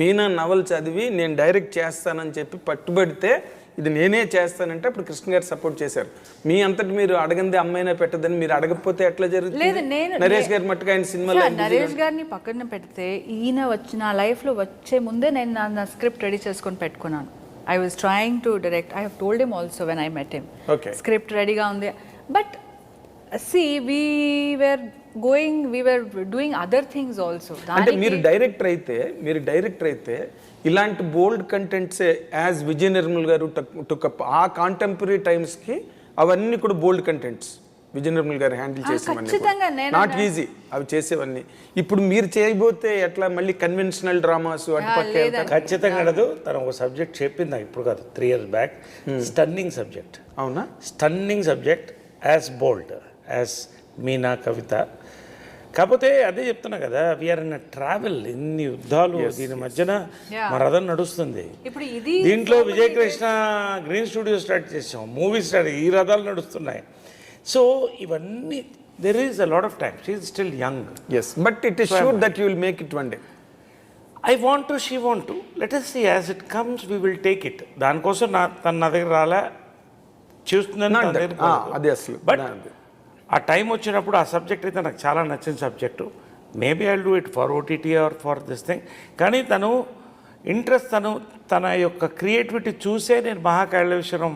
మీనా నవల్ చదివి నేను డైరెక్ట్ చేస్తానని చెప్పి పట్టుబడితే ఇది నేనే చేస్తానంటే అప్పుడు కృష్ణ గారు సపోర్ట్ చేశారు. మీ అంతటి మీరు అడగంది అమ్మాయినా పెట్టదని మీరు అడగకపోతే ఎట్లా జరుగుతుంది? నరేష్ గారి మట్టుగా ఆయన సినిమాలో
నరేష్ గారిని పక్కన పెడితే ఈయన నా లైఫ్లో వచ్చే ముందే నేను నా స్క్రిప్ట్ రెడీ చేసుకొని పెట్టుకున్నాను. I was trying to direct. I have told him also when I met him, script రెడీగా ఉంది. But see we were doing other things also.
అంటే మీరు డైరెక్టర్ అయితే ఇలాంటి బోల్డ్ కంటెంట్స్ యాజ్ విజయ నిర్మల్ గారు టుకప్ ఆ కాంటెంపరీ టైమ్స్కి అవన్నీ కూడా బోల్డ్ కంటెంట్స్ విజయ నిర్మల్ గారు హ్యాండిల్ చేసేవన్నీ నాట్ ఈజీ అవి చేసేవన్నీ. ఇప్పుడు మీరు చేయబోతే ఎట్లా మళ్ళీ కన్వెన్షనల్ డ్రామాస్ అటుపక్క
ఖచ్చితంగా అడదు. తను ఒక సబ్జెక్ట్ చెప్పింది ఇప్పుడు కాదు, 3 years బ్యాక్. Stunning subject.
అవునా?
స్టన్నింగ్ సబ్జెక్ట్, యాజ్ బోల్డ్ యాజ్ మీనా, కవిత. కాకపోతే అదే చెప్తున్నా కదా, వీఆర్ ఇన్ ట్రావెల్, ఇన్ని యుద్ధాలు, దీని మధ్యన మా రథం నడుస్తుంది. దీంట్లో విజయకృష్ణ గ్రీన్ స్టూడియో స్టార్ట్ చేసాం, మూవీ స్టార్ట్, ఈ రథాలు నడుస్తున్నాయి. సో ఇవన్నీ there is a lot of time. She is still young.
Yes, but it is sure that you will make it one day.
I want to, she want to, let us see as it comes, we will take it. దానికోసం తన నా దగ్గర రాలే, చూస్తుందని
అదే అసలు.
But ఆ time వచ్చినప్పుడు ఆ సబ్జెక్ట్ అయితే నాకు చాలా నచ్చిన subject. Maybe I do it for OTT or for this thing. కానీ తను ఇంట్రెస్ట్, తన యొక్క క్రియేటివిటీ చూసే నేను మహాకాళేశ్వరం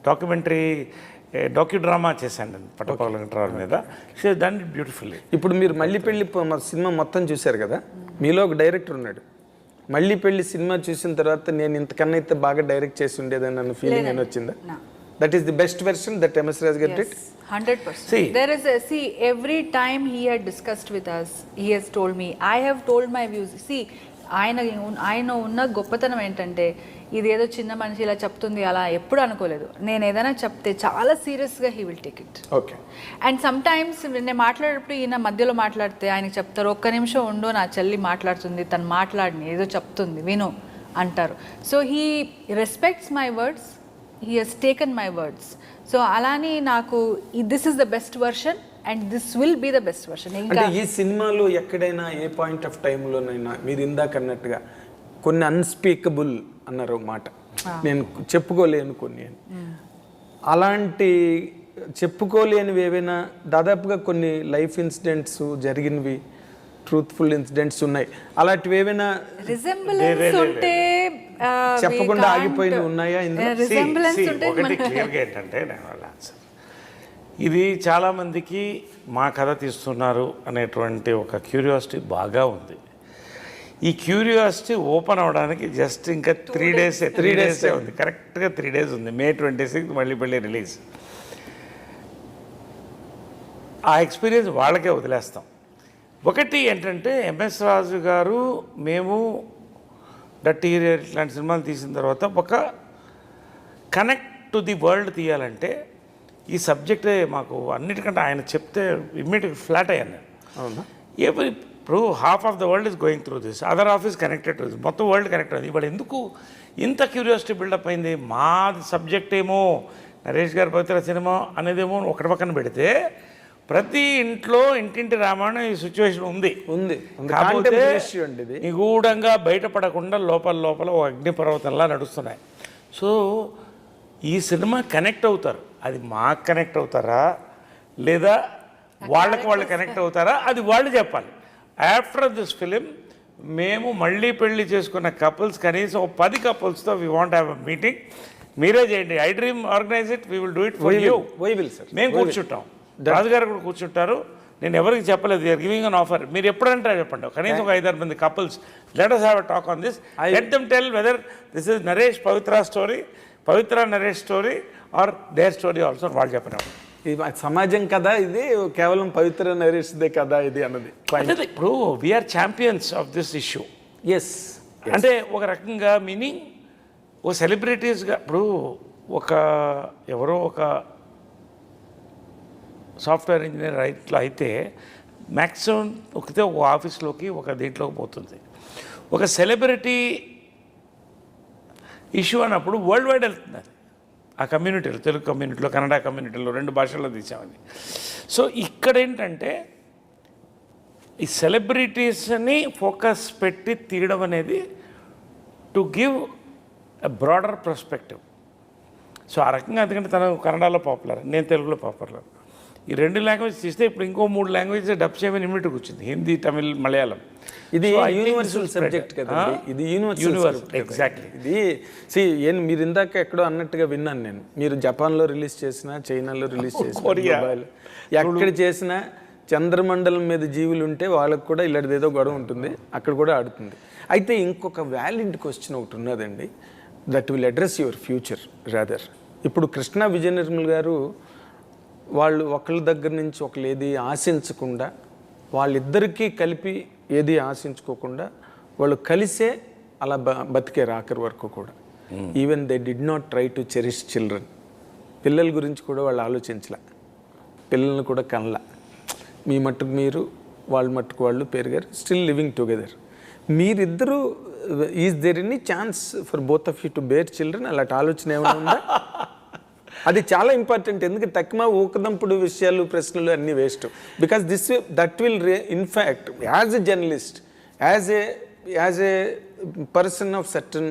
డాక్యుమెంటరీ డాక్యుడ్రామా చేశాను నేను పట్టపగల వెంకటరావు మీద. She done it beautifully.
ఇప్పుడు మీరు మళ్ళీ పెళ్లి సినిమా మొత్తం చూశారు కదా, మీలో ఒక డైరెక్టర్ ఉన్నాడు. మళ్ళీ పెళ్లి సినిమా చూసిన తర్వాత నేను ఇంతకన్నా అయితే బాగా డైరెక్ట్ చేసి ఉండేదని అన్న ఫీలింగ్ అని వచ్చిందా? That is the best version that MS Raj గారు did.
100%. There is every time he had discussed with us, he has told me, I have told my views. See, ఆయన ఉన్న గొప్పతనం ఏంటంటే ఇదేదో చిన్న మనిషి ఇలా చెప్తుంది అలా ఎప్పుడు అనుకోలేదు. నేను ఏదైనా చెప్తే చాలా సీరియస్గా he will take it.
Okay.
And some times నేను మాట్లాడేటప్పుడు ఈయన మధ్యలో మాట్లాడితే ఆయనకి చెప్తారు, ఒక్క నిమిషం ఉండు నా చెల్లి మాట్లాడుతుంది, తను మాట్లాడిని ఏదో చెప్తుంది విను అంటారు. So he respects my words, he he's taken my words. So అలానే నాకు this is the best version and this will be the best version.
అంటే ఈ సినిమాలో ఎక్కడైనా ఏ పాయింట్ ఆఫ్ టైంలోనైనా మీరు ఇందాక అన్నట్టుగా కొన్ని అన్స్పీకబుల్ అన్నారు మాట, నేను చెప్పుకోలేను కొన్ని అని, అలాంటి చెప్పుకోలేనివి ఏవైనా దాదాపుగా కొన్ని లైఫ్ ఇన్సిడెంట్స్ జరిగినవి ట్రూత్ఫుల్ ఇన్సిడెంట్స్ ఉన్నాయి, అలాంటివి ఏవైనా
రిజెంబులెన్స్ ఉంటే
చెప్పకుండా ఆగిపోయినవి ఉన్నాయా?
ఒకటి క్లియర్గా ఏంటంటే నేను వాళ్ళ ఆన్సర్, ఇది చాలామందికి మా కథ తీస్తున్నారు అనేటువంటి ఒక క్యూరియాసిటీ బాగా ఉంది. ఈ క్యూరియాసిటీ ఓపెన్ అవ్వడానికి జస్ట్ ఇంకా 3 డేసే ఉంది, కరెక్ట్గా 3 డేస్ ఉంది. May 26 మళ్ళీ పెళ్ళి రిలీజ్. ఆ ఎక్స్పీరియన్స్ వాళ్ళకే వదిలేస్తాం. ఒకటి ఏంటంటే MS రాజు గారు మేము డర్టీ ఇలాంటి సినిమాలు తీసిన తర్వాత ఒక కనెక్ట్ టు ది వరల్డ్ తీయాలంటే ఈ సబ్జెక్టే మాకు అన్నిటికంటే ఆయన చెప్తే ఇమ్మీడియట్గా ఫ్లాట్ అయ్యాను నేను.
అవునా?
ఇప్పుడు half of the world is going through this, other half is connected to this, మొత్తం వరల్డ్ కనెక్ట్ అయింది. ఇప్పుడు ఎందుకు ఇంత క్యూరియాసిటీ బిల్డప్ అయింది? మా సబ్జెక్ట్ ఏమో నరేష్ గారి పవిత్ర సినిమా అనేదేమో ఒకటి పక్కన పెడితే ప్రతి ఇంట్లో ఇంటింటి రామాయణం ఈ సిచ్యువేషన్ ఉంది. కాకపోతే నిగూఢంగా బయటపడకుండా లోపల ఓ అగ్నిపర్వతంలా నడుస్తున్నాయి. సో ఈ సినిమా కనెక్ట్ అవుతారు, అది మాకు కనెక్ట్ అవుతారా లేదా వాళ్ళకి వాళ్ళు కనెక్ట్ అవుతారా అది వాళ్ళు చెప్పాలి. ఆఫ్టర్ దిస్ ఫిలిం మేము మళ్ళీ పెళ్లి చేసుకున్న కపుల్స్ కనీసం 10 కపుల్స్తో we want have a meeting. మీరే చేయండి, I dream organise it, we will do it for you. మేము కూర్చుంటాం, రాజుగారు కూడా కూర్చుంటారు. నేను ఎవరికి చెప్పలేదు, యూఆర్ గివింగ్ అన్ ఆఫర్. మీరు ఎప్పుడంటే చెప్పండి, కనీసం ఒక 5-6 మంది couples, let us have a talk on this. Let them tell whether this is Naresh Pavitra story, Pavitra Naresh story or their story also. వాళ్ళు చెప్పినారు
సమాజం కదా ఇది, కేవలం పవిత్ర నరేష్దే కదా ఇది అన్నది.
ఇప్పుడు we're champions of this issue.
Yes,
అంటే ఒక రకంగా మీనింగ్ ఓ సెలబ్రిటీస్గా ఇప్పుడు ఎవరో ఒక సాఫ్ట్వేర్ ఇంజనీర్ ఇట్లా అయితే మ్యాక్సిమం ఒక ఆఫీస్లోకి ఒక దీంట్లోకి పోతుంది. ఒక సెలబ్రిటీ ఇష్యూ అన్నప్పుడు వరల్డ్ వైడ్ వెళ్తుంది అది. ఆ కమ్యూనిటీలో, తెలుగు కమ్యూనిటీలో, కన్నడ కమ్యూనిటీలో 2 భాషల్లో తీసామని. సో ఇక్కడ ఏంటంటే ఈ సెలబ్రిటీస్ని ఫోకస్ పెట్టి తీయడం అనేది to give a broader perspective. So ఆ రకంగా, ఎందుకంటే తను కన్నడలో పాపులర్, నేను తెలుగులో పాపులర్. ఈ 2 లాంగ్వేజ్ తీస్తే ఇప్పుడు ఇంకో 3 లాంగ్వేజ్ డబ్ చేయమని ఇమ్మీడియట్గా వచ్చింది, హిందీ, తమిళ్, మలయాళం.
ఇది యూనివర్సల్ సబ్జెక్ట్ కదండి, ఇది యూనివర్సల్.
ఎగ్జాక్ట్లీ.
ఇది మీరు ఇందాక ఎక్కడో అన్నట్టుగా విన్నాను నేను. మీరు జపాన్లో రిలీజ్ చేసినా, చైనాలో రిలీజ్ చేసినా, ఎక్కడ చేసినా చంద్రమండలం మీద జీవులు ఉంటే వాళ్ళకు కూడా ఇలాంటిదేదో గొడవ ఉంటుంది, అక్కడ కూడా ఆడుతుంది. అయితే ఇంకొక వ్యాలిడ్ క్వశ్చన్ ఒకటి ఉన్నదండి, that will address your future rather. ఇప్పుడు కృష్ణ విజయ నిర్మల్ గారు వాళ్ళు ఒకళ్ళ దగ్గర నుంచి ఒకళ్ళు ఏది ఆశించకుండా, వాళ్ళిద్దరికీ కలిపి ఏది ఆశించుకోకుండా వాళ్ళు కలిసే అలా బతికే ఆఖరి వరకు కూడా. Even they did not try to cherish children. పిల్లల గురించి కూడా వాళ్ళు ఆలోచించలే, పిల్లల్ని కూడా కనలా. మీ మట్టుకు మీరు, వాళ్ళ మట్టుకు వాళ్ళు పెరిగారు, స్టిల్ లివింగ్ టుగెదర్. మీరిద్దరూ, is there any chance for both of you to bear children? అలాంటి ఆలోచన ఏమైనా ఉందా? అది చాలా ఇంపార్టెంట్. ఎందుకంటే తక్కువ ఊకదంపుడు విషయాలు, ప్రశ్నలు అన్నీ waste. Because that will in fact as a journalist, as a person of certain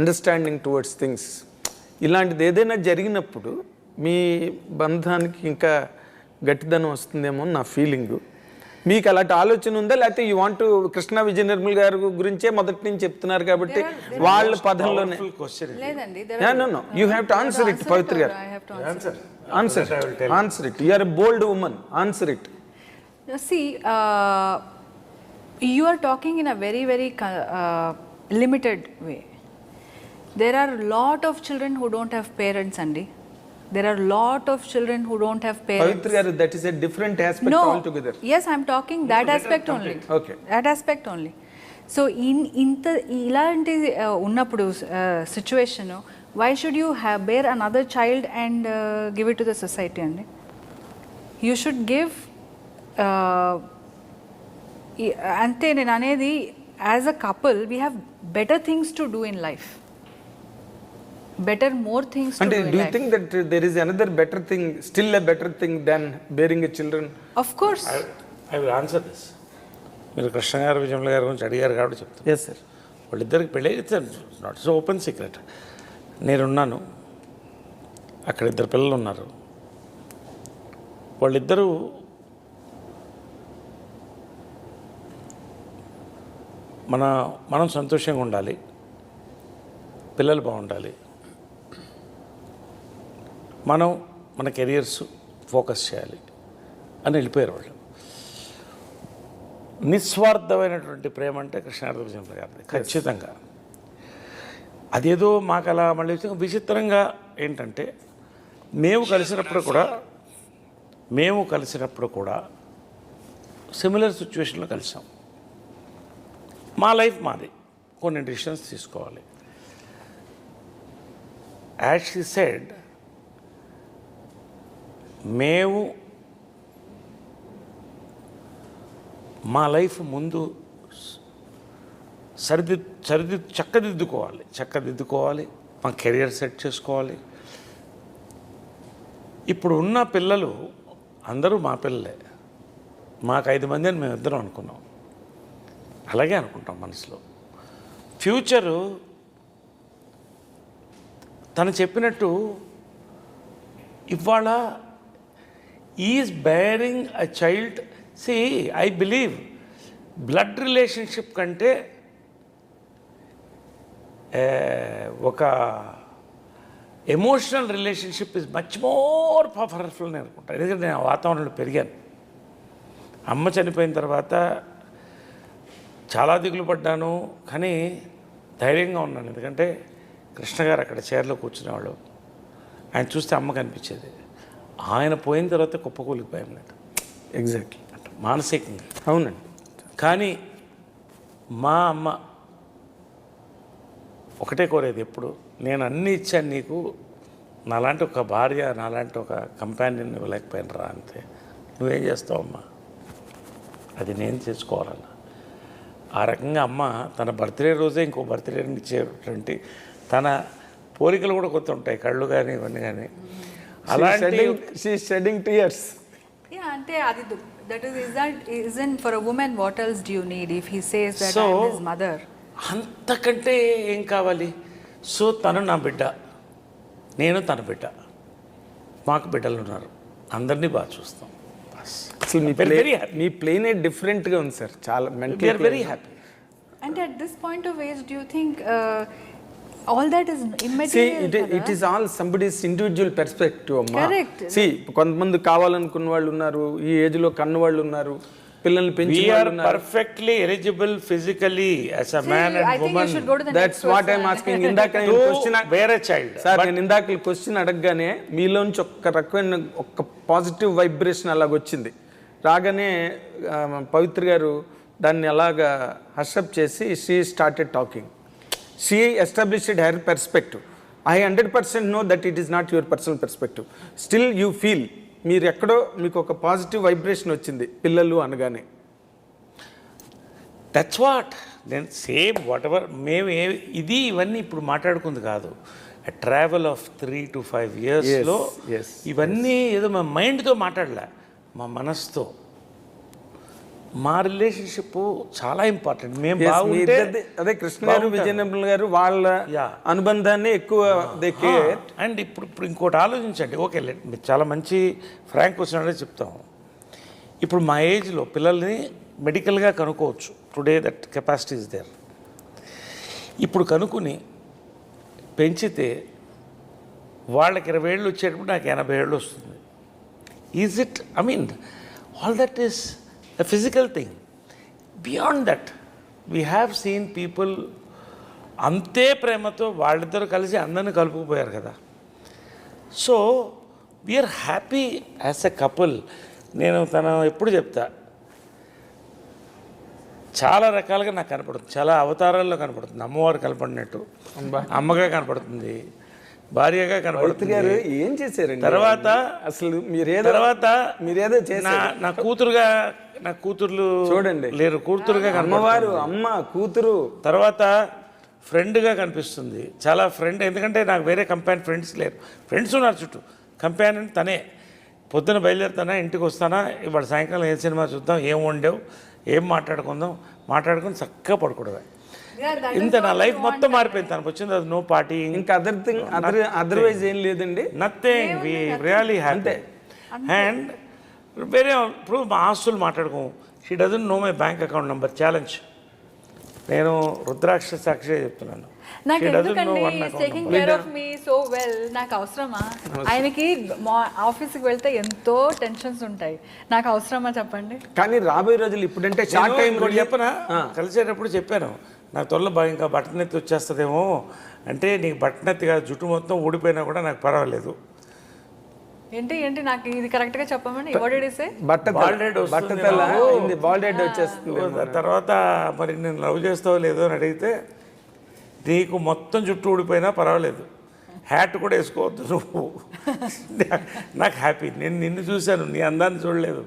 understanding towards things, ఇలాంటిది ఏదైనా జరిగినప్పుడు మీ బంధానికి ఇంకా గట్టిదనం వస్తుందేమో నా ఫీలింగు. మీకు అలాంటి ఆలోచన ఉందా, లేకపోతే యూ వాంట్ కృష్ణ విజయ నిర్మల్ గారి గురించే మొదటి నుంచి చెప్తున్నారు కాబట్టి వాళ్ళ పదంలోనే? You have to answer it, Pavitra గారు. Answer
I will
it.
tell.
Answer it. You are a bold woman. Answer it.
See, you are talking in a very, very limited way. There are a lot of children who don't have parents, Andy. There are a lot of children who don't have parents.
Pavitra garu, that is a different aspect
No.
altogether.
Yes, I'm talking that
let her
aspect only.
complete.
Okay.
That aspect only. So ఇలాంటి ఉన్నప్పుడు situation why should you bear another child and give it to the society అండి? You should give అంతే నేను అనేది as a couple we have better things to do in life, better more things to
And
do
do
in
you
life.
think that there is another better thing, still a better thing than bearing a children?
Of course
I will answer this. మీరు కృష్ణ గారు విజయమ్మ గారి గురించి అడిగారు కాబట్టి చెప్తాను.
Yes, sir.
వాళ్ళిద్దరికి పెళ్ళి not so open secret. నేనున్నాను, అక్కడ ఇద్దరు పిల్లలు ఉన్నారు. వాళ్ళిద్దరూ మనం సంతోషంగా ఉండాలి, పిల్లలు బాగుండాలి, మన కెరియర్స్ ఫోకస్ చేయాలి అని వెళ్ళిపోయారు వాళ్ళు. నిస్వార్థమైనటువంటి ప్రేమ అంటే కృష్ణార్థ విజయమ్మ గారిది ఖచ్చితంగా. అదేదో మాకు అలా మళ్ళీ విచిత్రంగా ఏంటంటే మేము కలిసినప్పుడు కూడా సిమిలర్ సిచ్యువేషన్లో కలిసాం. మా లైఫ్ మాది, కొన్ని డిసిషన్స్ తీసుకోవాలి. యాజ్ షీ సెడ్, మేము మా లైఫ్ ముందు చక్కదిద్దుకోవాలి, మా కెరియర్ సెట్ చేసుకోవాలి. ఇప్పుడు ఉన్న పిల్లలు అందరూ మా పిల్లలే. మాకు 5 మంది అని మేము ఇద్దరం అనుకున్నాం, అలాగే అనుకుంటాం మనసులో. ఫ్యూచరు తను చెప్పినట్టు ఇవాళ is bearing a child. See I believe blood relationship కంటే ఒక emotional relationship is much more powerful అని అనుకుంటాను. ఎందుకంటే నేను ఆ వాతావరణంలో పెరిగాను. అమ్మ చనిపోయిన తర్వాత చాలా దిగులు పడ్డాను, కానీ ధైర్యంగా ఉన్నాను. ఎందుకంటే కృష్ణ గారు అక్కడ చైర్లో కూర్చునేవాళ్ళు, ఆయన చూస్తే అమ్మ కనిపించేది. ఆయన పోయిన తర్వాత కుప్పకూలిపోయాం లేదు
ఎగ్జాక్ట్లీ,
మానసికంగా.
అవునండి.
కానీ మా అమ్మ ఒకటే కోరేది ఎప్పుడు, నేను అన్నీ ఇచ్చాను నీకు, నాలాంటి ఒక భార్య, నాలాంటి ఒక కంపానియన్ ఇవ్వలేకపోయాను రా, అంతే. నువ్వేం చేస్తావమ్మా, అది నేను చేసుకోవాలన్న. ఆ రకంగా అమ్మ తన బర్త్డే రోజే ఇంకో బర్త్డేని ఇచ్చేటువంటి తన పోలికలు కూడా కొత్త ఉంటాయి, కళ్ళు కానీ ఇవన్నీ కానీ. అలాంటి
shedding tears.
Yeah, ante adi that isn't for a woman. What else do you need if he says that
So,
I'm his mother?
అంతకంటే ఏం కావాలి? సో తను నా బిడ్డ, నేను తన బిడ్డ, మాకు బిడ్డలు ఉన్నారు, అందరినీ బాగా చూస్తాం.
అసలు మీ ప్లేనే డిఫరెంట్గా ఉంది సార్, చాలా mentally
very happy.
And at this point of age, do you think all that is
See,
immaterial?
it is all somebody's individual perspective, అమ్మా.
Correct.
See, కొంతమంది కావాలనుకున్న వాళ్ళు ఉన్నారు, ఈ ఏజ్లో కన్న వాళ్ళు ఉన్నారు, పిల్లల్ని పెంచి
We are perfectly eligible physically as a man and
I think
woman
you should go to the
That's
next
what
question.
I'm asking. ఇందాక
to
నేను question
bear a child.
Sir, నేను ఇందాక క్వశ్చన్ అడగగానే మీలోంచి ఒక్క రకమైన ఒక పాజిటివ్ వైబ్రేషన్ అలాగొచ్చింది. రాగానే పవిత్ర గారు దాన్ని అలాగా హర్షప్ చేసి she started talking. She established her perspective. I 100% know that it is not your personal perspective. Still you feel, మీరు ఎక్కడో మీకు ఒక పాజిటివ్ వైబ్రేషన్ వచ్చింది పిల్లలు అనగానే.
దట్స్ వాట్ నేను సేమ్ వాట్ ఎవర్ మేము ఇది ఇవన్నీ ఇప్పుడు మాట్లాడుకుంది కాదు. ట్రావెల్ ఆఫ్ 3 to 5 yearsలో ఇవన్నీ ఏదో మా మైండ్తో మాట్లాడలే, మా మనసుతో. మా రిలేషన్షిప్ చాలా ఇంపార్టెంట్. మేము బాగుంటే
అదే కృష్ణ గారు విజయనగరం గారు వాళ్ళ అనుబంధాన్ని ఎక్కువ
అండ్ ఇప్పుడు ఇంకోటి ఆలోచించండి. ఓకే, మీరు చాలా మంచి ఫ్రాంక్ క్వశ్చన్ అనేది చెప్తాం. ఇప్పుడు మా ఏజ్లో పిల్లల్ని మెడికల్గా కనుక్కోవచ్చు. Today that capacity is there. ఇప్పుడు కనుక్కుని పెంచితే వాళ్ళకి 20 ఏళ్ళు వచ్చేటప్పుడు నాకు 80 ఏళ్ళు వస్తుంది. Is it, I mean all that is a physical thing. Beyond that we have seen people అంతే ప్రేమతో వాళ్ళిద్దరూ కలిసి అందరిని కలుపుకుపోయారు కదా. So we're happy as a couple. నేను ఎప్పుడు చెప్తా, చాలా రకాలుగా నాకు కనపడుతుంది, చాలా అవతారాల్లో కనపడుతుంది. అమ్మవారు కనపడినట్టు అమ్మగా కనపడుతుంది, భార్యగా కనపడుతుంది.
గారు ఏం చేశారండి
తర్వాత
అసలు మీరేదో
నా కూతురుగా, నా కూతుర్లు
చూడండి
లేరు, కూతురుగా
అమ్మవారు, అమ్మ కూతురు,
తర్వాత ఫ్రెండ్గా కనిపిస్తుంది. చాలా ఫ్రెండ్, ఎందుకంటే నాకు వేరే కంపానియన్ ఫ్రెండ్స్ లేరు. ఫ్రెండ్స్ ఉన్నారు చుట్టూ, కంపానియన్ తనే. పొద్దున బయలుదేరుతానా, ఇంటికి వస్తానా, ఇవాళ సాయంకాలం ఏ సినిమా చూద్దాం, ఏం వండావు, ఏం మాట్లాడుకుని చక్కగా పడుకోవడమే. ఇంత నా లైఫ్ మొత్తం మారిపోయింది. తనకు వచ్చింది అది నో పార్టీ,
ఇంకా అదర్వైజ్ ఏం లేదండి,
నథింగ్. We really happy. అండ్ వేరే ఇప్పుడు మా ఆస్తులు మాట్లాడుకోము. She doesn't know my bank account number. Challenge. నేను రుద్రాక్ష సాక్షిగా చెప్తున్నాను.
నాకు ఎందుకండి taking care of me so well, నాకు అవసరమా? ఆయనకి ఆఫీస్కి వెళ్తే ఎంతో టెన్షన్స్ ఉంటాయి, నాకు అవసరమా చెప్పండి?
కానీ రాబోయే రోజులు ఇప్పుడంటే షార్ట్ టైం
చెప్పనా, కలిసేటప్పుడు చెప్పాను, నాకు త్వరలో ఇంకా బట్టనెత్తి వచ్చేస్తుందేమో అంటే, నీకు బట్టనెత్తి కాదు, జుట్టు మొత్తం ఊడిపోయినా కూడా నాకు పర్వాలేదు.
ఏంటి నాకు ఇది కరెక్ట్ గా చెప్పమని
వచ్చేస్తుంది. తర్వాత మరి నేను లవ్ చేస్తావో లేదో అని అడిగితే, నీకు మొత్తం జుట్టు ఊడిపోయినా పర్వాలేదు, హ్యాట్ కూడా వేసుకోవద్దు నువ్వు, నాకు హ్యాపీ. నేను నిన్ను చూశాను, నీ అందాన్ని చూడలేదు,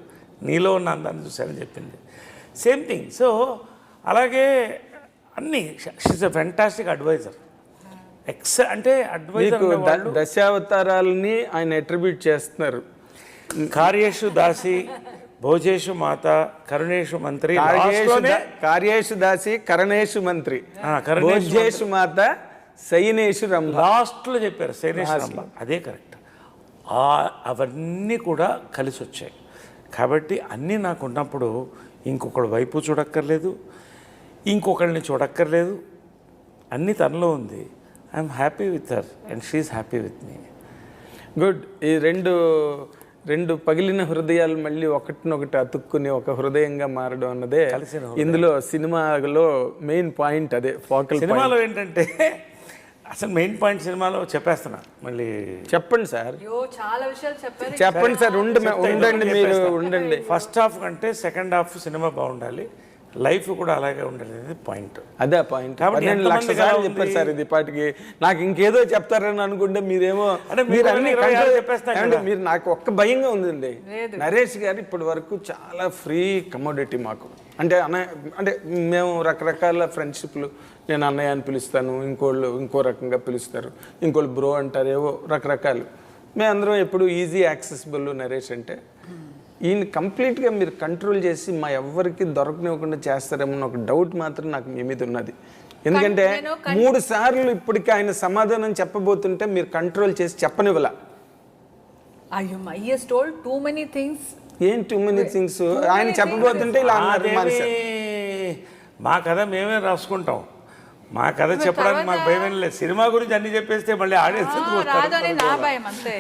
నీలో ఉన్న అందాన్ని చూశానని చెప్పింది. Same thing. సో అలాగే అన్నీ, షీస్ ఎ ఫెంటాస్టిక్ అడ్వైజర్. అంటే అడ్వైజర్
దశావతారాలని ఆయన అట్రిబ్యూట్ చేస్తున్నారు.
కార్యేషు దాసి, భోజేషు మాత, కరుణేషు మంత్రి,
కార్యేషు దాసి, కరణేషు మంత్రి, భోజేషు మాత, శయనేషు రంభ.
లాస్ట్లో చెప్పారు శయనేషు రంభ, అదే కరెక్ట్. అవన్నీ కూడా కలిసి వచ్చాయి. కాబట్టి అన్నీ నాకు ఉన్నప్పుడు ఇంకొకటి వైపు చూడక్కర్లేదు, ఇంకొకరిని చూడక్కర్లేదు, అన్నీ తనలో ఉంది. I'm happy with her and she's happy with me.
Good. ఈ రెండు పగిలిన హృదయాలు మళ్ళీ ఒకటినొకటి అతుక్కుని ఒక హృదయంగా మారడం అన్నదే ఇందులో సినిమాలో మెయిన్ పాయింట్. అదే ఫోకల్
సినిమాలో ఏంటంటే, అసలు మెయిన్ పాయింట్ సినిమాలో చెప్పేస్తున్నా, మళ్ళీ
చెప్పండి సార్.
చాలా విషయాలు చెప్పారు,
చెప్పండి సార్. ఉండండి, మీరు ఉండండి.
ఫస్ట్ హాఫ్ కంటే సెకండ్ హాఫ్ సినిమా బాగుండాలి, లైఫ్ కూడా అలాగే ఉండాలి అనేది పాయింట్.
అదే పాయింట్. 12 లక్షల సార్లు చెప్పారు సార్ ఇది పాటికి. నాకు ఇంకేదో చెప్తారని అనుకుంటే మీరేమో మీరు అన్ని చెప్పేస్తారండి. మీరు నాకు ఒక్క భయంగా ఉందండి, నరేష్ గారు ఇప్పటి వరకు చాలా ఫ్రీ కమోడిటీ మాకు. అంటే అంటే మేము రకరకాల ఫ్రెండ్షిప్లు, నేను అన్నయ్య అని పిలుస్తాను, ఇంకోళ్ళు ఇంకో రకంగా పిలుస్తారు, ఇంకోళ్ళు బ్రో అంటారు, ఏవో రకరకాలు. మేమందరం ఎప్పుడు ఈజీ యాక్సెసిబుల్ నరేష్ అంటే. ఈయన కంప్లీట్గా మీరు కంట్రోల్ చేసి మా ఎవ్వరికి దొరకనివ్వకుండా చేస్తారేమో ఒక డౌట్ మాత్రం నాకు మీ మీద ఉన్నది. ఎందుకంటే 3 సార్లు ఇప్పటికీ ఆయన సమాధానం చెప్పబోతుంటే మీరు కంట్రోల్ చేసి చెప్పనివ్వలా. ఏం టూ మెనీ థింగ్స్ ఆయన చెప్పబోతుంటే ఇలా అన్నారు.
మా కథ మేమే రాసుకుంటాం, మా కథ చెప్పడానికి మాకు భయం లేదు. సినిమా గురించి అన్ని చెప్పేస్తే మళ్ళీ ఆడియన్స్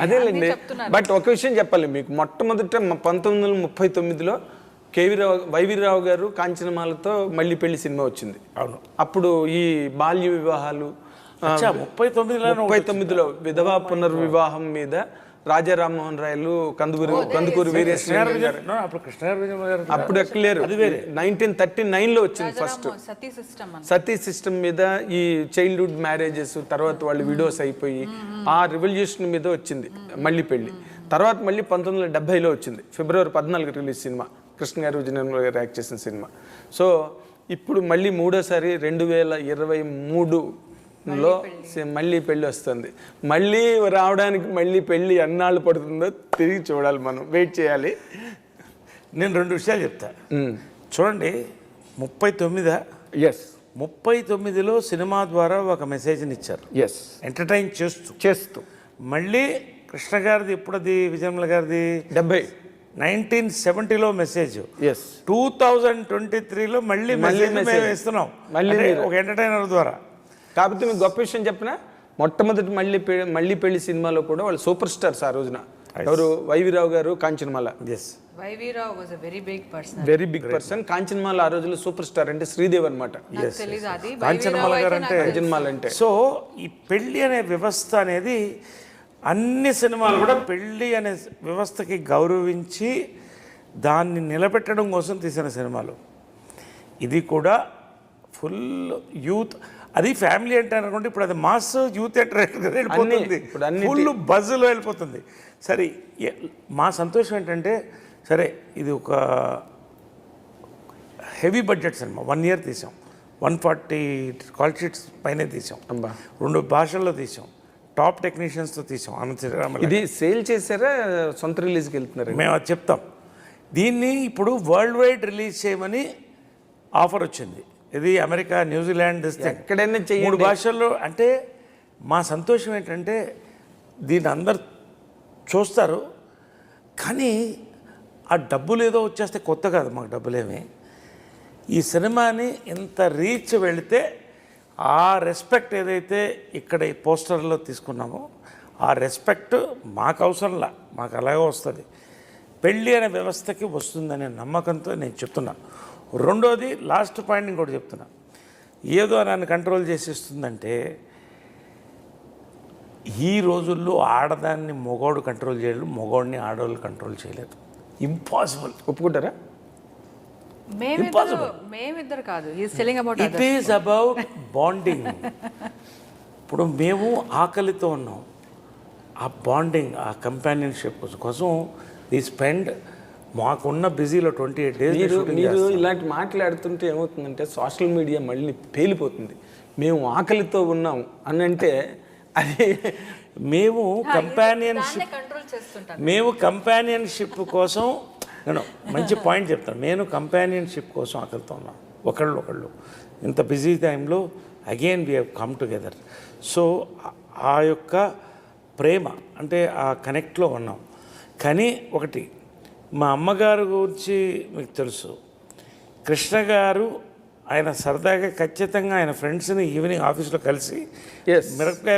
అదేలేండి. బట్ ఒక విషయం చెప్పాలి మీకు, మొట్టమొదట 1939లో వైవి రావు గారు కాంచనమాలతో మళ్ళీ పెళ్లి సినిమా వచ్చింది.
అవును.
అప్పుడు ఈ బాల్య వివాహాలు 39లో విధవా పునర్వివాహం మీద రాజా రామ్మోహన్ రాయలు, కందుకూరి వీరేశ్వర గారు అప్పుడు ఎక్కలేరు. 1939లో వచ్చింది ఫస్ట్ సతీ సిస్టమ్ మీద, ఈ చైల్డ్హుడ్ మ్యారేజెస్, తర్వాత వాళ్ళు విడోస్ అయిపోయి ఆ రివల్యూషన్ మీద వచ్చింది మళ్ళీ పెళ్లి. తర్వాత మళ్ళీ 1970లో వచ్చింది, ఫిబ్రవరి 14 రిలీజ్ సినిమా, కృష్ణ గారు విజయనగరం గారు యాక్ట్ చేసిన సినిమా. సో ఇప్పుడు మళ్ళీ మూడోసారి 2023లో మళ్ళీ పెళ్ళి వస్తుంది. మళ్ళీ రావడానికి మళ్ళీ పెళ్ళి ఎన్నాళ్ళు పడుతుందో తిరిగి చూడాలి, మనం వెయిట్ చేయాలి.
నేను 2 విషయాలు చెప్తా. చూడండి, 39లో సినిమా ద్వారా ఒక మెసేజ్ని ఇచ్చారు, ఎంటర్టైన్ చేస్తూ. మళ్ళీ కృష్ణ గారిది ఎప్పుడది, విజయనగరం గారిది 1970లో మెసేజ్, 2023లో మళ్ళీ మెసేజ్ మేము ఇస్తున్నాం, మళ్ళీ ఒక ఎంటర్టైనర్ ద్వారా.
కాకపోతే మీకు గొప్ప విషయం చెప్పినా, మొట్టమొదటి మళ్ళీ పెళ్లి సినిమాలో కూడా వాళ్ళు సూపర్ స్టార్స్ ఆ రోజున. ఎవరు? Y V Rao garu, Kanchanamala.
Yes,
Y V Rao was a very big person.
Very big person. Kanchanamala ఆ రోజుల్లో సూపర్ స్టార్ అంటే శ్రీదేవి అనమాట.
నాకు తెలీదు అది.
కాంచనమాల గారు అంటే
కాంచనమాల అంటే
సో ఈ పెళ్ళి అనే వ్యవస్థ అనేది అన్ని సినిమాలు కూడా పెళ్ళి అనే వ్యవస్థకి గౌరవించి దాన్ని నిలబెట్టడం కోసం తీసిన సినిమాలు. ఇది కూడా ఫుల్ యూత్, అది ఫ్యామిలీ అంటే అనుకుంటే ఇప్పుడు అది మాస్ యూత్ ఎంటర్టైన్మెంట్ వెళ్ళిపోతుంది, ఫుల్ బజ్లో వెళ్ళిపోతుంది. సరే, మా సంతోషం ఏంటంటే సరే ఇది ఒక హెవీ బడ్జెట్ సినిమా, 1 year తీసాం, 140 కాల్ షీట్స్ పైనే తీసాం, 2 భాషల్లో తీసాం, టాప్ టెక్నీషియన్స్తో తీసాం.
ఇది సేల్ చేశారా, సొంత రిలీజ్కి వెళ్తున్నారు?
మేము అది చెప్తాం. దీన్ని ఇప్పుడు వరల్డ్ వైడ్ రిలీజ్ చేయమని ఆఫర్ వచ్చింది. ఇది అమెరికా, న్యూజిలాండ్,
ఎక్కడైనా
3 భాషల్లో. అంటే మా సంతోషం ఏంటంటే దీన్ని అందరు చూస్తారు, కానీ ఆ డబ్బులు ఏదో వచ్చేస్తే కొత్త కాదు మాకు డబ్బులేమి. ఈ సినిమాని ఇంత రీచ్ వెళితే ఆ రెస్పెక్ట్ ఏదైతే ఇక్కడ ఈ పోస్టర్లో తీసుకున్నామో ఆ రెస్పెక్ట్ మాకు అవసరంలా, మాకు అలాగే వస్తుంది. పెళ్ళి అనే వ్యవస్థకి వస్తుందనే నమ్మకంతో నేను చెప్తున్నా. రెండోది, లాస్ట్ పాయింట్ ఇంకోటి చెప్తున్నా, ఏదో నన్ను కంట్రోల్ చేసేస్తుందంటే ఈ రోజుల్లో ఆడదాన్ని మగవాడు కంట్రోల్ చేయలేడు, మగవాడిని ఆడవాళ్ళు కంట్రోల్ చేయలేదు. ఇంపాసిబుల్.
ఒప్పుకుంటారా?
మేమిద్దరు కాదు,
ఇట్ ఈస్ అబౌట్ బాండింగ్. ఇప్పుడు మేము ఆకలితో ఉన్నాం, ఆ బాండింగ్, ఆ కంపానియన్షిప్ కోసం ది స్పెండ్. మాకున్న బిజీలో 28 days
మీరు ఇలాంటి మాట్లాడుతుంటే ఏమవుతుందంటే సోషల్ మీడియా మళ్ళీ పేలిపోతుంది. మేము ఆకలితో ఉన్నాం అని అంటే అది
మేము కంపానియన్షిప్ కోసం నేను మంచి పాయింట్ చెప్తాను. నేను కంపానియన్షిప్ కోసం ఆకలితో ఉన్నాను. ఒకళ్ళు ఇంత బిజీ టైంలో again we have come together. So ఆ యొక్క ప్రేమ అంటే ఆ కనెక్ట్లో ఉన్నాం. కానీ ఒకటి, మా అమ్మగారు గురించి మీకు తెలుసు, కృష్ణ గారు ఆయన సరదాగా ఖచ్చితంగా ఆయన ఫ్రెండ్స్ని ఈవినింగ్ ఆఫీస్లో కలిసి మిరపకాయ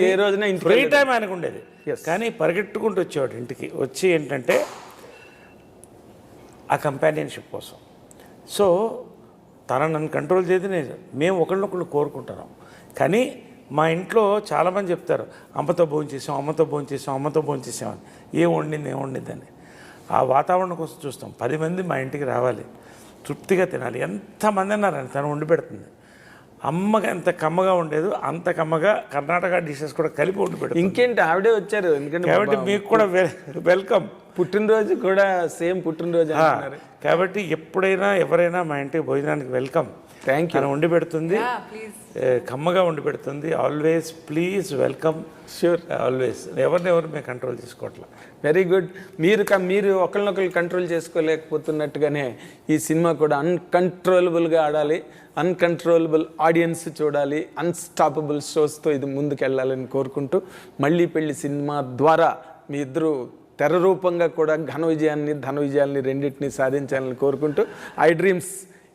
ఏ రోజున
ఫ్రీ టైం ఆయనకు ఉండేది, కానీ పరిగెట్టుకుంటూ వచ్చేవాడు ఇంటికి. వచ్చి ఏంటంటే ఆ కంపానియన్షిప్ కోసం. సో తన నన్ను కంట్రోల్ చేసి మేము ఒకళ్ళొకళ్ళు కోరుకుంటున్నాం. కానీ మా ఇంట్లో చాలామంది చెప్తారు, అమ్మతో భోంచేసాం, అమ్మతో భోంచేసాం అని. ఏం వండింది అని. ఆ వాతావరణం కోసం చూస్తాం. 10 మంది మా ఇంటికి రావాలి, తృప్తిగా తినాలి. ఎంతమంది అన్నారని తను వండి పెడుతుంది. అమ్మగా ఎంత కమ్మగా ఉండేది అంత కమ్మగా కర్ణాటక డిషెస్ కూడా కలిపి వండి పెడుతుంది.
ఇంకేంటి, ఆవిడే వచ్చారు. ఎందుకంటే
కాబట్టి మీకు కూడా వెల్కమ్.
పుట్టినరోజు కూడా సేమ్ పుట్టినరోజు అంటున్నారు.
కాబట్టి ఎప్పుడైనా ఎవరైనా మా ఇంటికి భోజనానికి వెల్కమ్.
Thank you.
తను వండి పెడుతుంది, కమ్మగా వండి పెడుతుంది. Always please welcome.
Sure,
always. ఎవరు మేము కంట్రోల్ చేసుకోవట్లా.
Very good. మీరు ఒకరినొకరు కంట్రోల్ చేసుకోలేకపోతున్నట్టుగానే ఈ సినిమా కూడా అన్కంట్రోలబుల్గా ఆడాలి, అన్కంట్రోలబుల్ ఆడియన్స్ చూడాలి, అన్స్టాపబుల్ షోస్తో ఇది ముందుకెళ్ళాలని కోరుకుంటూ, మళ్ళీ పెళ్లి సినిమా ద్వారా మీ ఇద్దరు తెర రూపంగా కూడా ఘన విజయాన్ని ధన విజయాల్ని రెండింటినీ సాధించాలని కోరుకుంటూ, I dreams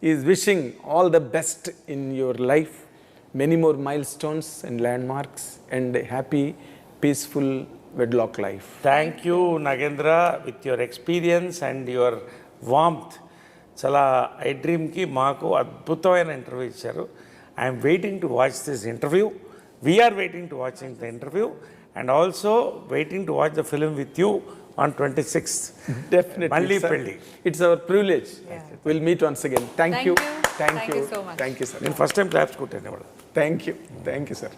is wishing all the best in your life, many more milestones and landmarks and happy peaceful wedlock life.
Thank you Nagendra, with your experience and your warmth. చాలా ఐ డ్రీమ్కి మాకు అద్భుతమైన ఇంటర్వ్యూ ఇచ్చారు. I'm waiting to watch this interview. We're waiting to watching the interview and also waiting to watch the film with you on 26th.
Definitely.
మళ్ళీ పెళ్ళి.
It's our privilege. We'll meet once again. Thank you so much. Thank you sir.
నేను first time claps కొట్టాను.
Thank you sir.